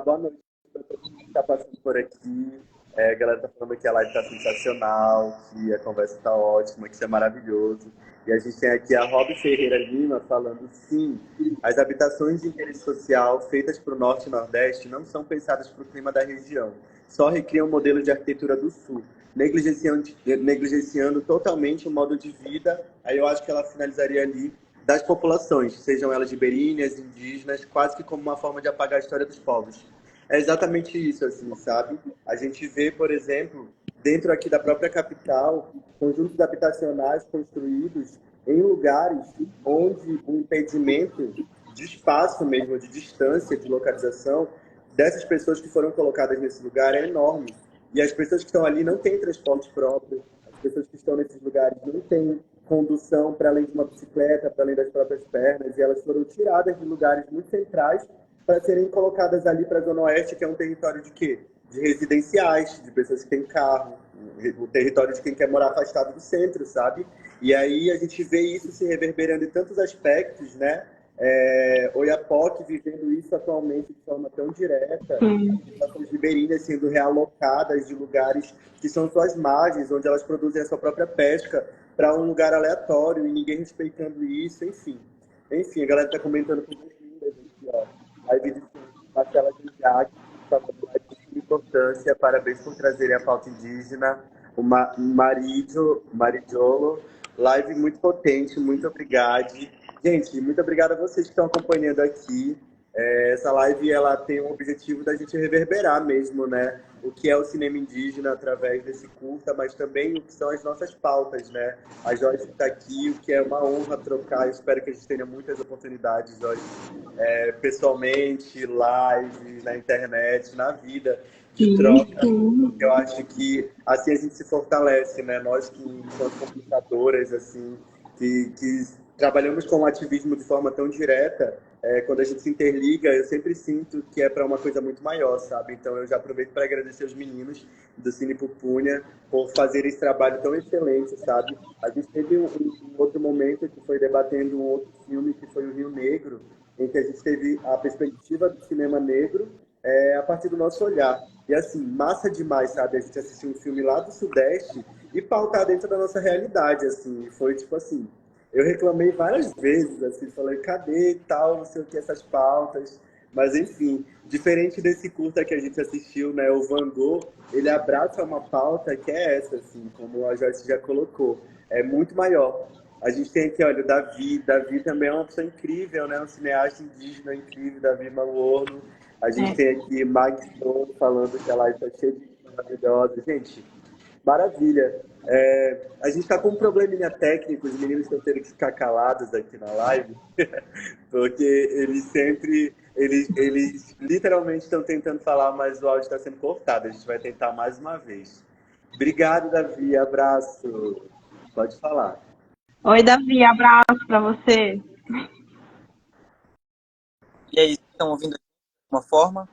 Boa noite para todo mundo que está passando por aqui. A galera tá falando que a live tá sensacional, que a conversa tá ótima, que isso é maravilhoso. E a gente tem aqui a Rob Ferreira Lima falando, sim, as habitações de interesse social feitas para o Norte e Nordeste não são pensadas para o clima da região. Só recriam o modelo de arquitetura do Sul, negligenciando totalmente o modo de vida. Aí eu acho que ela finalizaria ali das populações, sejam elas ribeirinhas, indígenas, quase que como uma forma de apagar a história dos povos. É exatamente isso, assim, sabe? A gente vê, por exemplo, dentro aqui da própria capital, conjuntos habitacionais construídos em lugares onde o impedimento de espaço mesmo, de distância, de localização, dessas pessoas que foram colocadas nesse lugar é enorme. E as pessoas que estão ali não têm transporte próprio, as pessoas que estão nesses lugares não têm condução para além de uma bicicleta, para além das próprias pernas, e elas foram tiradas de lugares muito centrais para serem colocadas ali para a Zona Oeste, que é um território de quê? De residenciais, de pessoas que têm carro, o território de quem quer morar afastado do centro, sabe? E aí a gente vê isso se reverberando em tantos aspectos, né? Oiapoque vivendo isso atualmente de forma tão direta, as ribeirinhas sendo realocadas de lugares que são suas margens, onde elas produzem a sua própria pesca, para um lugar aleatório e ninguém respeitando isso, enfim. Enfim, a galera está comentando com lindas aqui, ó. Aí vídeo de Marcela Guizac, de importância, parabéns por trazerem a pauta indígena, o Maridiolo, live muito potente, muito obrigado. Gente, muito obrigado a vocês que estão acompanhando aqui. Essa live ela tem o objetivo da gente reverberar mesmo, né? O que é o cinema indígena através desse curta, mas também o que são as nossas pautas, né? A Joyce está aqui, o que é uma honra trocar. Eu espero que a gente tenha muitas oportunidades, Joyce, pessoalmente, live, na internet, na vida, de troca. Eu acho que assim a gente se fortalece, né? Nós que somos comunicadoras, assim, que trabalhamos com o ativismo de forma tão direta, quando a gente se interliga, eu sempre sinto que é para uma coisa muito maior, sabe? Então eu já aproveito para agradecer os meninos do Cine Pupunha por fazerem esse trabalho tão excelente, sabe? A gente teve um outro momento que foi debatendo um outro filme, que foi o Rio Negro, em que a gente teve a perspectiva do cinema negro a partir do nosso olhar. E assim, massa demais, sabe? A gente assistiu um filme lá do Sudeste e pautar dentro da nossa realidade, assim. Foi tipo assim... Eu reclamei várias vezes, assim, falei, cadê e tal, não sei o que, essas pautas. Mas, enfim, diferente desse curta que a gente assistiu, né, o Van Gogh, ele abraça uma pauta que é essa, assim, como a Joyce já colocou. É muito maior. A gente tem aqui, olha, o Davi. Davi também é uma pessoa incrível, né, um cineasta indígena incrível, Davi Maluorno. A gente tem aqui Magno falando que a live está cheia de coisa maravilhosa. Gente, maravilha. A gente está com um probleminha técnico, os meninos estão tendo que ficar calados aqui na live, porque eles literalmente estão tentando falar, mas o áudio está sendo cortado. A gente vai tentar mais uma vez. Obrigado, Davi. Abraço. Pode falar. Oi, Davi. Abraço para você. E aí, estão ouvindo de alguma forma?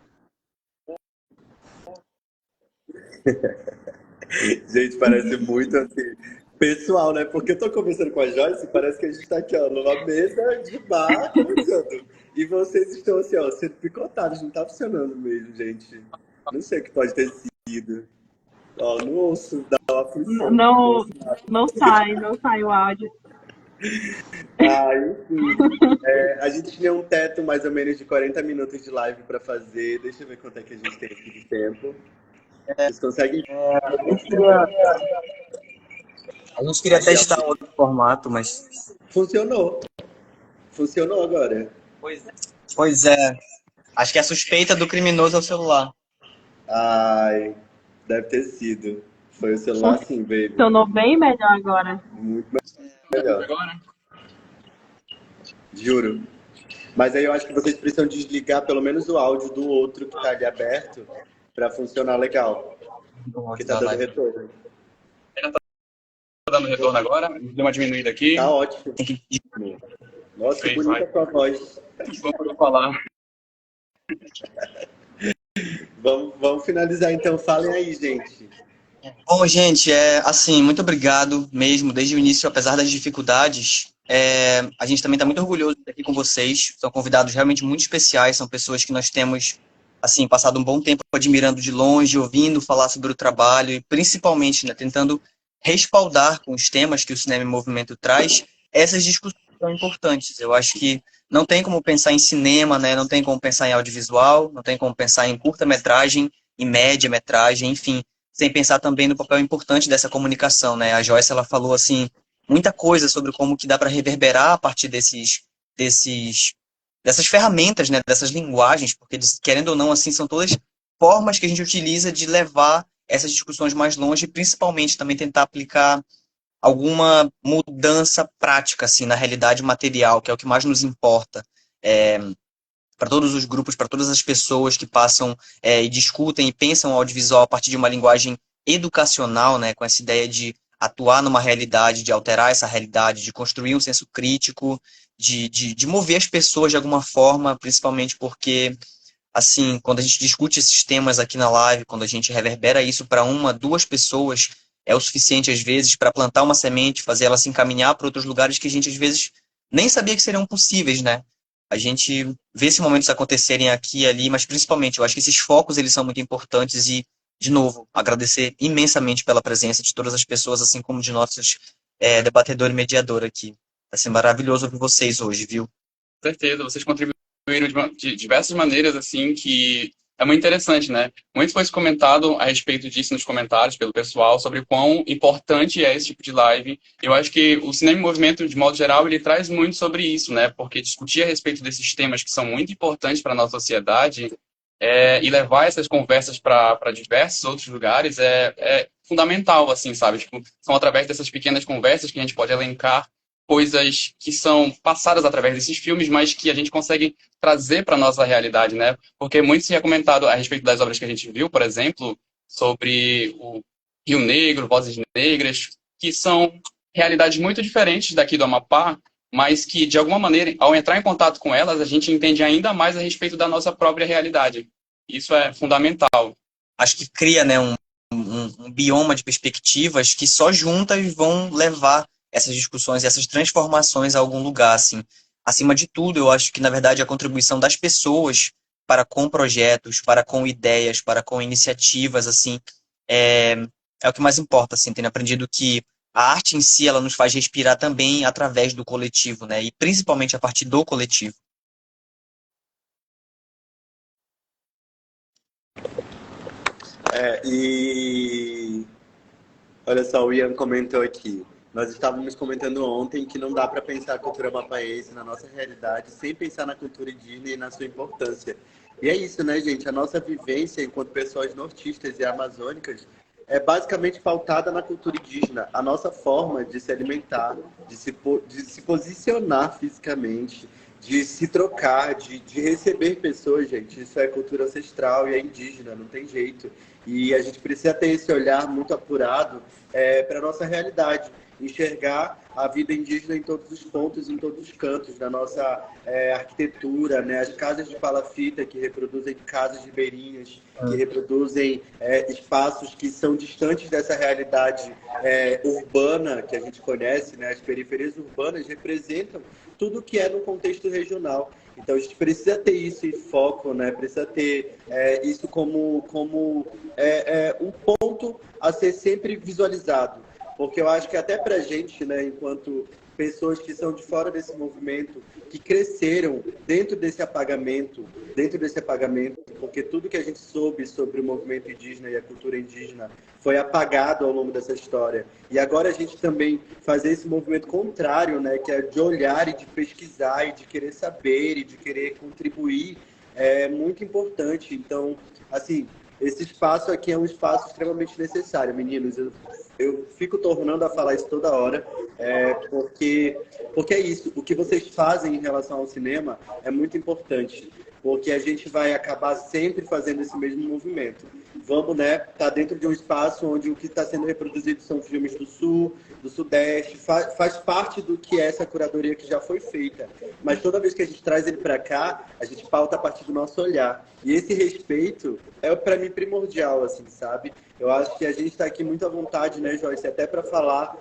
Gente, parece muito assim, pessoal, né? Porque eu tô conversando com a Joyce, parece que a gente tá aqui, ó, numa mesa de bar conversando. E vocês estão assim, ó, sendo picotados, não tá funcionando mesmo, gente. Não sei o que pode ter sido. Ó, não ouço, dá uma função. Não sai o áudio. Enfim. A gente tinha um teto mais ou menos de 40 minutos de live pra fazer. Deixa eu ver quanto é que a gente tem aqui de tempo. Vocês conseguem? A gente queria testar outro formato, mas... Funcionou. Funcionou agora. Pois é. Acho que a suspeita do criminoso é o celular. Ai, deve ter sido. Foi o celular sim, baby. Funcionou bem melhor agora. Muito melhor. Juro. Mas aí eu acho que vocês precisam desligar pelo menos o áudio do outro que tá ali aberto para funcionar legal. Que tá dando retorno. Tá dando retorno agora? Deu uma diminuída aqui. Tá ótimo. Nossa, que bonita tua voz. Vamos falar. Vamos finalizar então. Falem aí, gente. Bom, gente, assim, muito obrigado mesmo, desde o início, apesar das dificuldades. A gente também está muito orgulhoso de estar aqui com vocês. São convidados realmente muito especiais, são pessoas que nós temos assim, passado um bom tempo admirando de longe, ouvindo falar sobre o trabalho e principalmente, né, tentando respaldar com os temas que o Cinema em Movimento traz, essas discussões são importantes. Eu acho que não tem como pensar em cinema, né, não tem como pensar em audiovisual, não tem como pensar em curta-metragem, em média-metragem, enfim, sem pensar também no papel importante dessa comunicação, né? A Joyce, ela falou, assim, muita coisa sobre como que dá para reverberar a partir desses dessas ferramentas, né, dessas linguagens, porque querendo ou não, assim, são todas formas que a gente utiliza de levar essas discussões mais longe, e principalmente também tentar aplicar alguma mudança prática, assim, na realidade material, que é o que mais nos importa. Para todos os grupos, para todas as pessoas que passam e discutem e pensam o audiovisual a partir de uma linguagem educacional, né, com essa ideia de atuar numa realidade, de alterar essa realidade, de construir um senso crítico, de mover as pessoas de alguma forma, principalmente porque, assim, quando a gente discute esses temas aqui na live, quando a gente reverbera isso para uma, duas pessoas, é o suficiente, às vezes, para plantar uma semente, fazer ela se encaminhar para outros lugares que a gente, às vezes, nem sabia que seriam possíveis, né? A gente vê esses momentos acontecerem aqui e ali, mas principalmente, eu acho que esses focos, eles são muito importantes e, de novo, agradecer imensamente pela presença de todas as pessoas, assim como de nossos debatedor e mediador aqui. Vai ser maravilhoso ouvir vocês hoje, viu? Com certeza, vocês contribuíram de diversas maneiras, assim, que é muito interessante, né? Muito foi comentado a respeito disso nos comentários pelo pessoal, sobre quão importante é esse tipo de live. Eu acho que o Cinema em Movimento, de modo geral, ele traz muito sobre isso, né? Porque discutir a respeito desses temas que são muito importantes para a nossa sociedade e levar essas conversas para diversos outros lugares é fundamental, assim, sabe? Tipo, são através dessas pequenas conversas que a gente pode elencar coisas que são passadas através desses filmes, mas que a gente consegue trazer para a nossa realidade, né? Porque muito se é comentado a respeito das obras que a gente viu, por exemplo, sobre o Rio Negro, Vozes Negras, que são realidades muito diferentes daqui do Amapá, mas que, de alguma maneira, ao entrar em contato com elas, a gente entende ainda mais a respeito da nossa própria realidade. Isso é fundamental. Acho que cria, né, um bioma de perspectivas que só juntas vão levar essas discussões, essas transformações a algum lugar, assim. Acima de tudo, eu acho que, na verdade, a contribuição das pessoas para com projetos, para com ideias, para com iniciativas, assim, é, é o que mais importa, assim, tendo aprendido que a arte em si, ela nos faz respirar também através do coletivo, né, e principalmente a partir do coletivo. E olha só, o Ian comentou aqui. Nós estávamos comentando ontem que não dá para pensar a cultura mapaense na nossa realidade sem pensar na cultura indígena e na sua importância. E é isso, né, gente? A nossa vivência enquanto pessoas nortistas e amazônicas é basicamente pautada na cultura indígena. A nossa forma de se alimentar, de se posicionar fisicamente, de se trocar, de receber pessoas, gente. Isso é cultura ancestral e é indígena, não tem jeito. E a gente precisa ter esse olhar muito apurado para a nossa realidade. Enxergar a vida indígena em todos os pontos, em todos os cantos, na nossa arquitetura, né? As casas de palafita que reproduzem casas ribeirinhas, que reproduzem espaços que são distantes dessa realidade urbana que a gente conhece, né? As periferias urbanas representam tudo que é no contexto regional. Então a gente precisa ter isso em foco, né? Precisa ter isso como um ponto a ser sempre visualizado. Porque eu acho que até para a gente, né, enquanto pessoas que são de fora desse movimento, que cresceram dentro desse apagamento, porque tudo que a gente soube sobre o movimento indígena e a cultura indígena foi apagado ao longo dessa história. E agora a gente também fazer esse movimento contrário, né, que é de olhar e de pesquisar e de querer saber e de querer contribuir, é muito importante. Então, assim, esse espaço aqui é um espaço extremamente necessário, meninos. Eu fico tornando a falar isso toda hora, porque é isso. O que vocês fazem em relação ao cinema é muito importante, porque a gente vai acabar sempre fazendo esse mesmo movimento. Vamos, né, tá dentro de um espaço onde o que está sendo reproduzido são filmes do Sul, do Sudeste, faz parte do que é essa curadoria que já foi feita. Mas toda vez que a gente traz ele para cá, a gente pauta a partir do nosso olhar. E esse respeito é, para mim, primordial, assim, sabe? Eu acho que a gente está aqui muito à vontade, né, Joyce, até para falar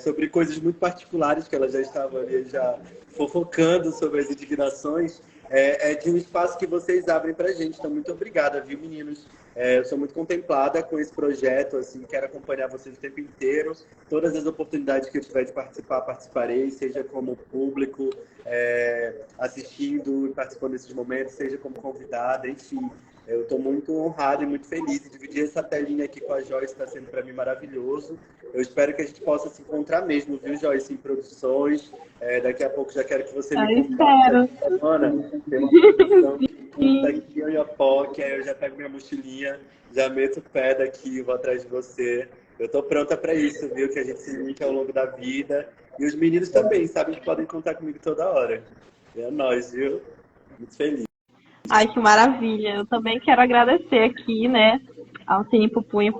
sobre coisas muito particulares, que ela já estava ali já fofocando sobre as indignações. é de um espaço que vocês abrem pra gente. Então, muito obrigada, viu, meninos? Eu sou muito contemplada com esse projeto, assim, quero acompanhar vocês o tempo inteiro. Todas as oportunidades que eu tiver de participar, participarei, seja como público, assistindo e participando desses momentos, seja como convidada, enfim. Eu estou muito honrado e muito feliz de dividir essa telinha aqui com a Joyce, está sendo para mim maravilhoso. Eu espero que a gente possa se encontrar mesmo, viu, Joyce, em produções. Daqui a pouco já quero que você me Eu conte espero. essa semana. Tem uma produção que aqui em Oiapoque, aí eu já pego minha mochilinha, já meto o pé daqui, vou atrás de você. Eu estou pronta para isso, viu? Que a gente se limite ao longo da vida. E os meninos também, sabem que podem contar comigo toda hora. É nóis, viu? Muito feliz. Ai, que maravilha. Eu também quero agradecer aqui, né, ao Cine Pupunha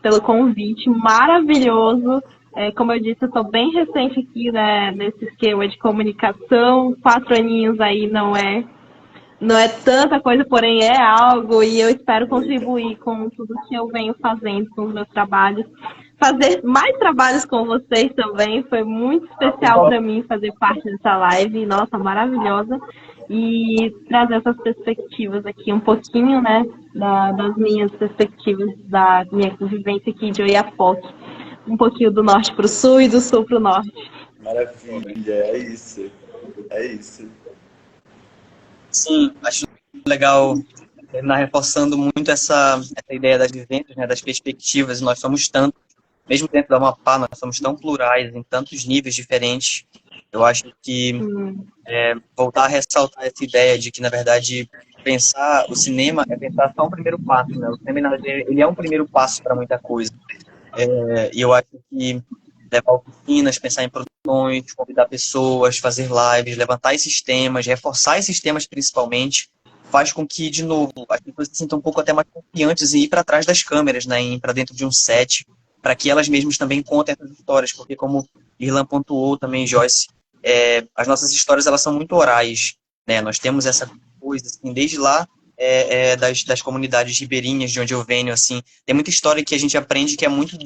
pelo convite maravilhoso. Como eu disse, eu estou bem recente aqui, né, nesse esquema de comunicação. 4 aninhos aí não é tanta coisa, porém é algo, e eu espero contribuir com tudo que eu venho fazendo com os meus trabalhos. Fazer mais trabalhos com vocês também, foi muito especial para mim fazer parte dessa live, nossa, maravilhosa, e trazer essas perspectivas aqui, um pouquinho, né, das minhas perspectivas, da minha convivência aqui de Oiapoque, um pouquinho do norte para o sul e do sul para o norte. Maravilha, é isso. É isso. Sim, acho legal terminar reforçando muito essa ideia das vivências, né, das perspectivas. Nós somos tanto, mesmo dentro da Amapá, nós somos tão plurais, em tantos níveis diferentes. Eu acho que voltar a ressaltar essa ideia de que, na verdade, pensar o cinema é pensar só um primeiro passo, né? O cinema, na verdade, ele é um primeiro passo para muita coisa. E eu acho que levar oficinas, pensar em produções, convidar pessoas, fazer lives, levantar esses temas, reforçar esses temas principalmente, faz com que, de novo, as pessoas se sintam um pouco até mais confiantes em ir para trás das câmeras, né, em ir para dentro de um set, para que elas mesmas também contem essas histórias, porque como Irlan pontuou também, Joyce, as nossas histórias elas são muito orais, né, nós temos essa coisa, assim, desde lá, das comunidades ribeirinhas de onde eu venho, assim, tem muita história que a gente aprende que é muito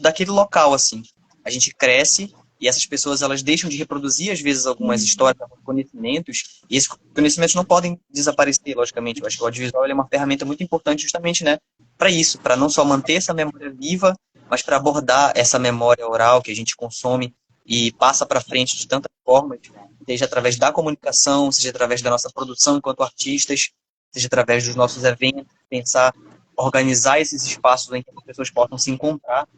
daquele local, assim. A gente cresce e essas pessoas elas deixam de reproduzir às vezes algumas histórias, alguns conhecimentos, e esses conhecimentos não podem desaparecer, logicamente. Eu acho que o audiovisual é uma ferramenta muito importante justamente, né, para isso, para não só manter essa memória viva, mas para abordar essa memória oral que a gente consome e passa para frente de tantas formas, seja através da comunicação, seja através da nossa produção enquanto artistas, seja através dos nossos eventos, pensar, organizar esses espaços em que as pessoas possam se encontrar,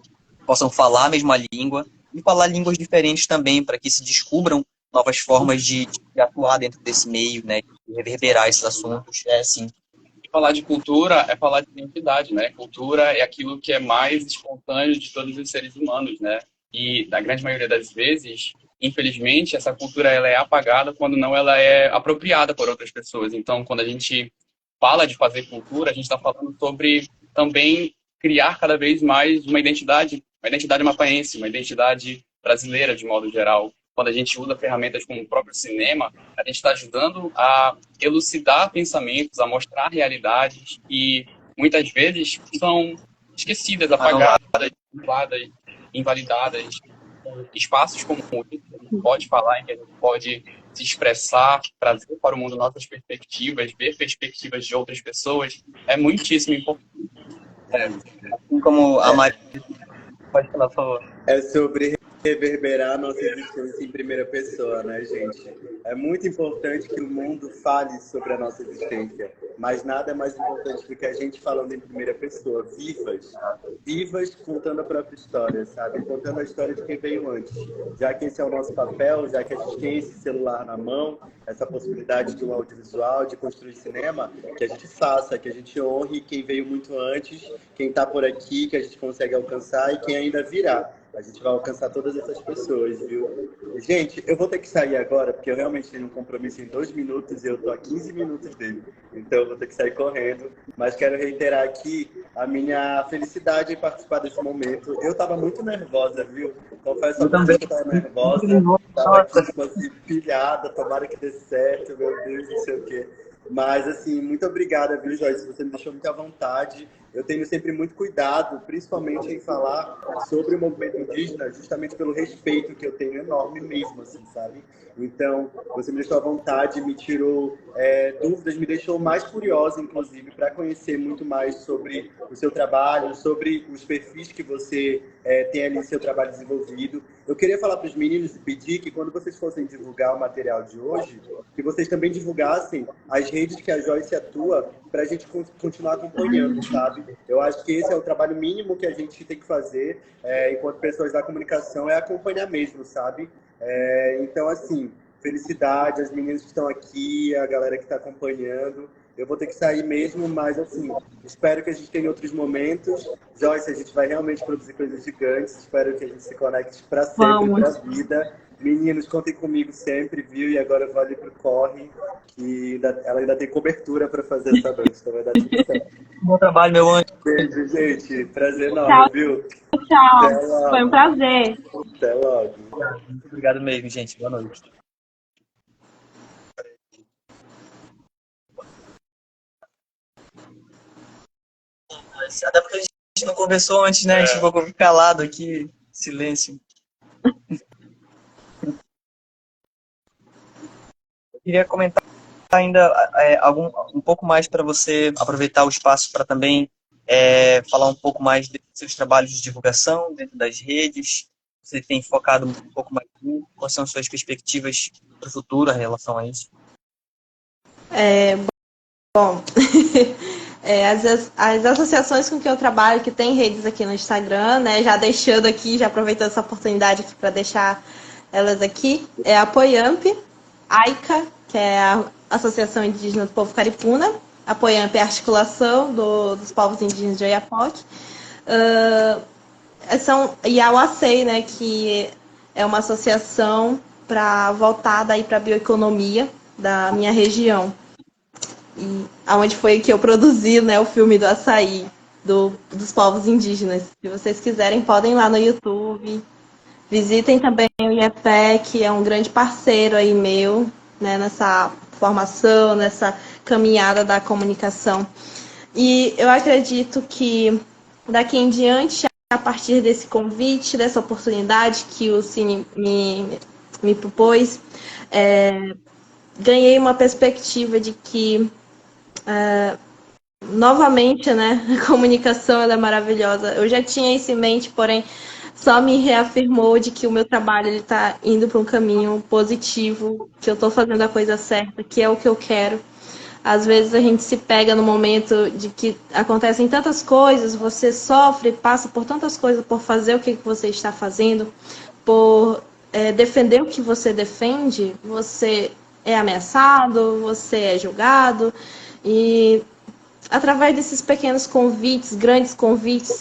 possam falar a mesma língua e falar línguas diferentes também, para que se descubram novas formas de atuar dentro desse meio, né, de reverberar esses assuntos. Assim. E falar de cultura é falar de identidade, né? Cultura é aquilo que é mais espontâneo de todos os seres humanos, né? E, na grande maioria das vezes, infelizmente, essa cultura ela é apagada quando não ela é apropriada por outras pessoas. Então, quando a gente fala de fazer cultura, a gente está falando sobre também criar cada vez mais uma identidade mapaense, uma identidade brasileira de modo geral. Quando a gente usa ferramentas como o próprio cinema, a gente está ajudando a elucidar pensamentos, a mostrar realidades que muitas vezes são esquecidas, apagadas, invalidadas. Espaços como esse, a gente pode falar, em que a gente pode se expressar, trazer para o mundo nossas perspectivas, ver perspectivas de outras pessoas, é muitíssimo importante. Assim como a Maria pode falar, por favor. É sobre reverberar nossa existência em primeira pessoa, né, gente? É muito importante que o mundo fale sobre a nossa existência, mas nada é mais importante do que a gente falando em primeira pessoa, vivas contando a própria história, sabe? Contando a história de quem veio antes. Já que esse é o nosso papel, já que a gente tem esse celular na mão, essa possibilidade de um audiovisual, de construir cinema, que a gente faça, que a gente honre quem veio muito antes, quem está por aqui, que a gente consegue alcançar e quem ainda virá. A gente vai alcançar todas essas pessoas, viu? Gente, eu vou ter que sair agora, porque eu realmente tenho um compromisso em 2 minutos e eu tô a 15 minutos dele. Então eu vou ter que sair correndo. Mas quero reiterar aqui a minha felicidade em participar desse momento. Eu tava muito nervosa, viu? Confesso a vocês que eu tava nervosa. Tava aqui, tipo assim, pilhada, tomara que dê certo, meu Deus, não sei o quê. Mas, assim, muito obrigada, viu, Joyce? Você me deixou muito à vontade. eu tenho sempre muito cuidado, principalmente em falar sobre o movimento indígena, justamente pelo respeito que eu tenho enorme mesmo, assim, sabe? Então, você me deixou à vontade, me tirou dúvidas, me deixou mais curiosa, inclusive, para conhecer muito mais sobre o seu trabalho, sobre os perfis que você tem ali seu trabalho desenvolvido. Eu queria falar para os meninos e pedir que quando vocês fossem divulgar o material de hoje, que vocês também divulgassem as redes que a Joyce atua para a gente continuar acompanhando, sabe? Eu acho que esse é o trabalho mínimo que a gente tem que fazer enquanto pessoas da comunicação, é acompanhar mesmo, sabe? Então, assim, felicidade às meninas que estão aqui, a galera que está acompanhando. Eu vou ter que sair mesmo, mas assim, espero que a gente tenha outros momentos. Joyce, a gente vai realmente produzir coisas gigantes. Espero que a gente se conecte para sempre, para a vida. Meninos, contem comigo sempre, viu? E agora eu vou ali pro corre, que ela ainda tem cobertura para fazer essa noite, então vai dar tudo certo. Bom trabalho, meu anjo. Beijo, gente. Prazer enorme, viu? Tchau. Foi um prazer. Até logo. Muito obrigado mesmo, gente. Boa noite. Até porque a gente não conversou antes, né? A gente ficou calado aqui, silêncio. Eu queria comentar ainda um pouco mais para você aproveitar o espaço para também falar um pouco mais dos seus trabalhos de divulgação dentro das redes. Você tem focado um pouco mais nisso. Quais são as suas perspectivas para o futuro em relação a isso? Bom, as associações com que eu trabalho, que tem redes aqui no Instagram, né, já deixando aqui, já aproveitando essa oportunidade aqui para deixar elas aqui, é a Poiamp, AICA, que é a Associação Indígena do Povo Caripuna, a Poiamp é a articulação dos povos indígenas de Oiapoque, e a UACEI, né, que é uma associação voltada para a bioeconomia da minha região. E aonde foi que eu produzi, né, o filme do açaí dos povos indígenas. Se vocês quiserem, podem ir lá no YouTube. Visitem também o IEPE, que é um grande parceiro aí meu, né, nessa formação, nessa caminhada da comunicação. E eu acredito que daqui em diante, a partir desse convite, dessa oportunidade que o Cine me propôs, ganhei uma perspectiva de que novamente, né, a comunicação ela é maravilhosa. Eu já tinha isso em mente, porém só me reafirmou de que o meu trabalho está indo para um caminho positivo, que eu estou fazendo a coisa certa, que é o que eu quero. Às vezes a gente se pega no momento de que acontecem tantas coisas, você sofre, passa por tantas coisas por fazer o que você está fazendo, por defender o que você defende, você é ameaçado, você é julgado. E através desses pequenos convites, grandes convites,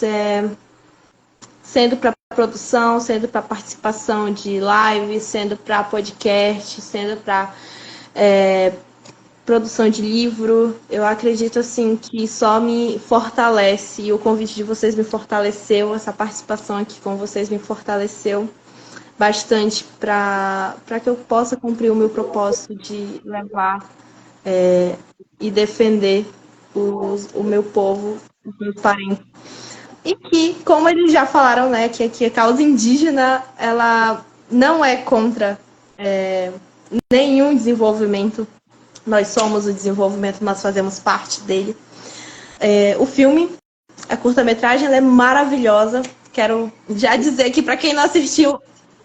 sendo para produção, sendo para participação de live, sendo para podcast, sendo para produção de livro, eu acredito assim que só me fortalece, e o convite de vocês me fortaleceu, essa participação aqui com vocês me fortaleceu bastante para que eu possa cumprir o meu propósito de levar e defender o meu povo, os meus parentes. E que, como eles já falaram, né, que aqui a causa indígena, ela não é contra nenhum desenvolvimento. Nós somos o desenvolvimento, nós fazemos parte dele. O filme, a curta-metragem, ela é maravilhosa. Quero já dizer que para quem não assistiu,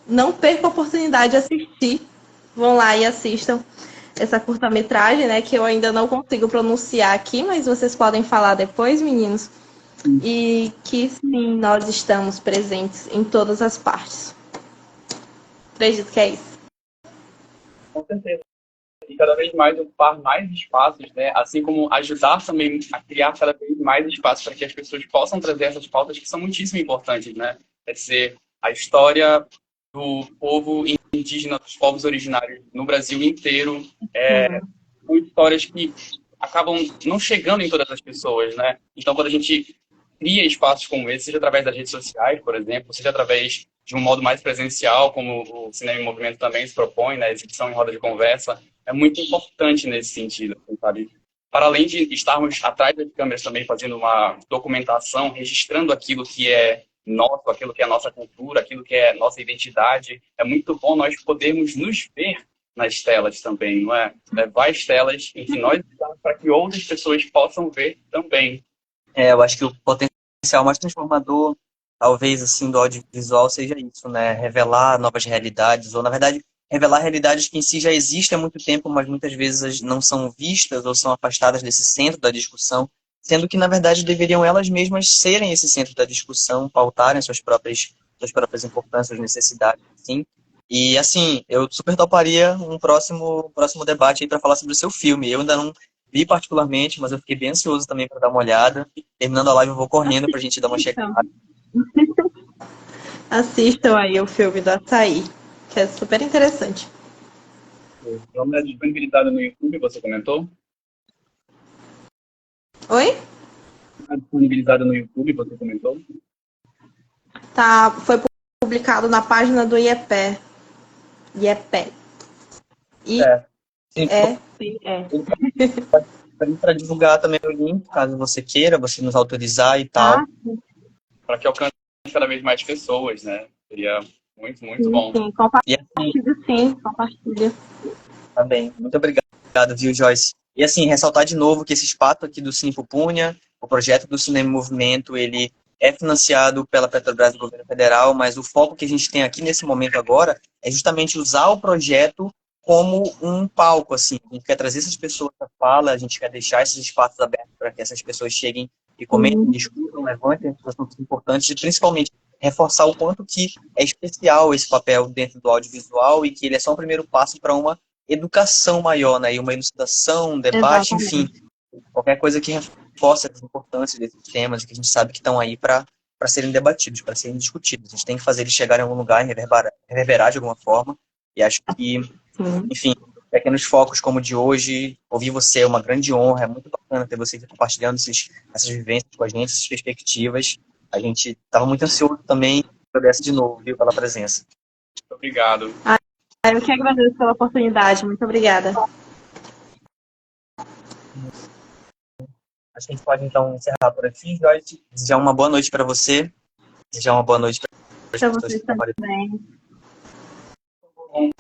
não perca a oportunidade de assistir. Vão lá e assistam essa curta-metragem, né, que eu ainda não consigo pronunciar aqui, mas vocês podem falar depois, meninos. E que sim, nós estamos presentes em todas as partes. Acredito que é isso. Com certeza. E cada vez mais ocupar mais espaços, né? Assim como ajudar também a criar cada vez mais espaços para que as pessoas possam trazer essas pautas que são muitíssimo importantes, né? Quer dizer, a história do povo indígena, dos povos originários no Brasil inteiro, são histórias que acabam não chegando em todas as pessoas, né? Então, quando a gente cria espaços como esse, seja através das redes sociais, por exemplo, seja através de um modo mais presencial, como o Cinema em Movimento também se propõe, né? Exibição em roda de conversa, é muito importante nesse sentido, sabe? para além de estarmos atrás das câmeras também fazendo uma documentação, registrando aquilo que é nosso, aquilo que é a nossa cultura, aquilo que é nossa identidade, é muito bom nós podermos nos ver nas telas também, não é? Levar as telas em que nós estamos para que outras pessoas possam ver também. Eu acho que o potencial mais transformador, talvez, assim, do audiovisual seja isso, né? Revelar novas realidades, ou, na verdade, revelar realidades que em si já existem há muito tempo, mas muitas vezes não são vistas ou são afastadas desse centro da discussão, sendo que, na verdade, deveriam elas mesmas serem esse centro da discussão, pautarem suas próprias importâncias, necessidades, assim. E, assim, eu super toparia um próximo debate aí para falar sobre o seu filme. Eu ainda não vi particularmente, mas eu fiquei bem ansioso também para dar uma olhada. Terminando a live, eu vou correndo para a gente dar uma Então, checada. assistam aí o filme do Açaí, que é super interessante. Vamos dar disponibilidade no YouTube, você comentou? Oi? Está disponibilizada no YouTube, você comentou? Tá, foi publicado na página do IEPE. IEPE. Sim, para divulgar também o link, caso você queira, você nos autorizar e tal. Para que alcance cada vez mais pessoas, né? Seria muito, muito bom. Sim, E assim, compartilha. tá bem. Muito obrigado, viu, Joyce? E assim, ressaltar de novo que esse espaço aqui do Cine Pupunha, o projeto do Cinema em Movimento, ele é financiado pela Petrobras do Governo Federal, mas o foco que a gente tem aqui nesse momento agora é justamente usar o projeto como um palco, assim. A gente quer trazer essas pessoas para fala, a gente quer deixar esses espaços abertos para que essas pessoas cheguem e comentem, discutam, levantem esses assuntos importantes e principalmente reforçar o quanto que é especial esse papel dentro do audiovisual e que ele é só um primeiro passo para uma educação maior, né? E uma elucidação, um debate, enfim, qualquer coisa que reforce a importância desses temas que a gente sabe que estão aí para serem debatidos, para serem discutidos. A gente tem que fazer eles chegarem em algum lugar e reverberar de alguma forma. E acho que, enfim, pequenos focos como o de hoje, ouvir você é uma grande honra, é muito bacana ter você compartilhando essas vivências com a gente, essas perspectivas. A gente estava muito ansioso também por essa de novo, viu, pela presença. Muito obrigado. Eu que agradeço pela oportunidade. Muito obrigada. Acho que a gente pode, então, encerrar por aqui, Joyce. Desejar uma boa noite para você. Desejar uma boa noite para as pessoas vocês que trabalham. também. Vamos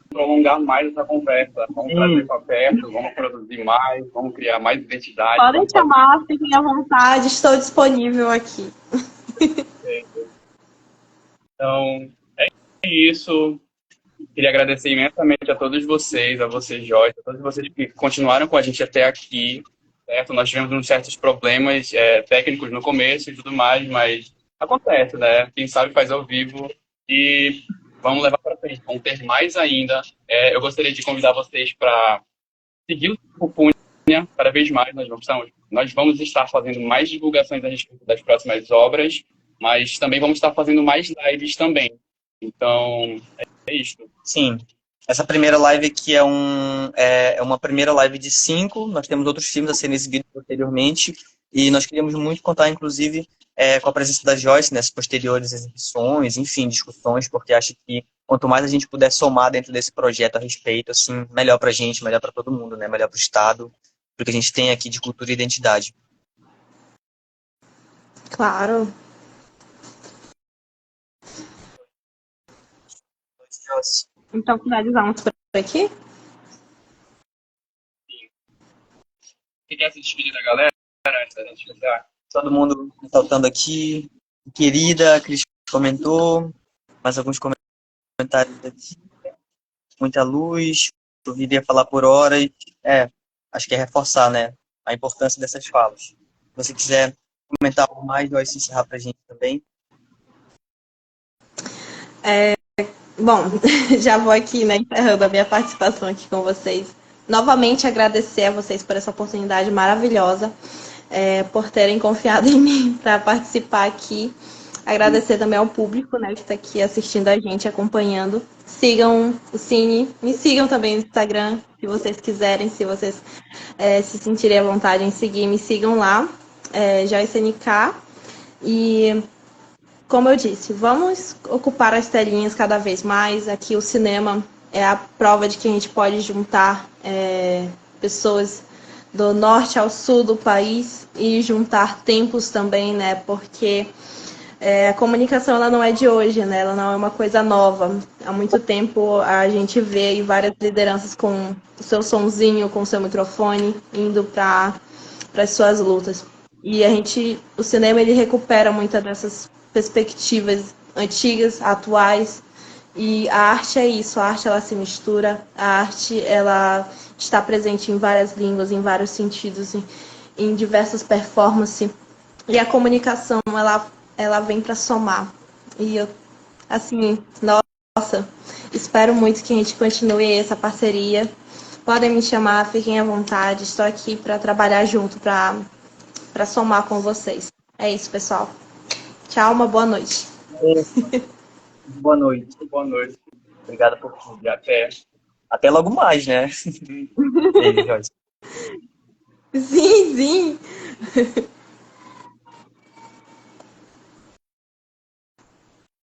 prolongar mais essa conversa. Vamos trazer para perto, vamos produzir mais, vamos criar mais identidade. Podem chamar, fiquem à vontade. Estou disponível aqui. Então, é isso. Queria agradecer imensamente a todos vocês, a você, Joyce, a todos vocês que continuaram com a gente até aqui. Certo? Nós tivemos uns certos problemas técnicos no começo e tudo mais, mas acontece, né? Quem sabe faz ao vivo e vamos levar para frente. Vamos ter mais ainda. Eu gostaria de convidar vocês para seguir o Pupunha cada vez mais. Nós vamos estar fazendo mais divulgações a respeito das próximas obras, mas também vamos estar fazendo mais lives também. Então, é isso. Sim. Essa primeira live aqui é uma primeira live de 5. Nós temos outros filmes a serem exibidos posteriormente. E nós queríamos muito contar, inclusive, com a presença da Joyce nessas posteriores exibições, enfim, discussões, porque acho que quanto mais a gente puder somar dentro desse projeto a respeito, assim, melhor pra gente, melhor para todo mundo, né? Melhor para o Estado, porque a gente tem aqui de cultura e identidade. Claro. Joyce. Então, finalizamos por aqui? Queria se despedir da galera antes da gente fechar. Todo mundo ressaltando aqui. Querida, a Cris comentou. Mais alguns comentários aqui. Muita luz. Eu iria falar por horas. Acho que é reforçar, né, a importância dessas falas. Se você quiser comentar algo mais, vai se encerrar para a gente também. Bom, já vou aqui, né, encerrando a minha participação aqui com vocês. Novamente agradecer a vocês por essa oportunidade maravilhosa, por terem confiado em mim para participar aqui. Agradecer também ao público, né, que está aqui assistindo a gente, acompanhando. Sigam o Cine, me sigam também no Instagram, se vocês quiserem, se vocês se sentirem à vontade em seguir, me sigam lá, Joyce NK. E, como eu disse, vamos ocupar as telinhas cada vez mais. Aqui o cinema é a prova de que a gente pode juntar pessoas do norte ao sul do país e juntar tempos também, né? Porque a comunicação ela não é de hoje, né? Ela não é uma coisa nova. Há muito tempo a gente vê aí várias lideranças com o seu sonzinho, com o seu microfone, indo para as suas lutas. E o cinema ele recupera muitas dessas perspectivas antigas, atuais. E a arte é isso, a arte ela se mistura, a arte ela está presente em várias línguas, em vários sentidos, em diversas performances. E a comunicação ela vem para somar. E eu, assim, nossa, espero muito que a gente continue essa parceria. Podem me chamar, fiquem à vontade. Estou aqui para trabalhar junto, para somar com vocês. É isso, pessoal. Tchau, uma boa noite. Boa noite. Boa noite. Obrigado por tudo. E até. Até logo mais, né? Beijo, Joyce. Sim, sim.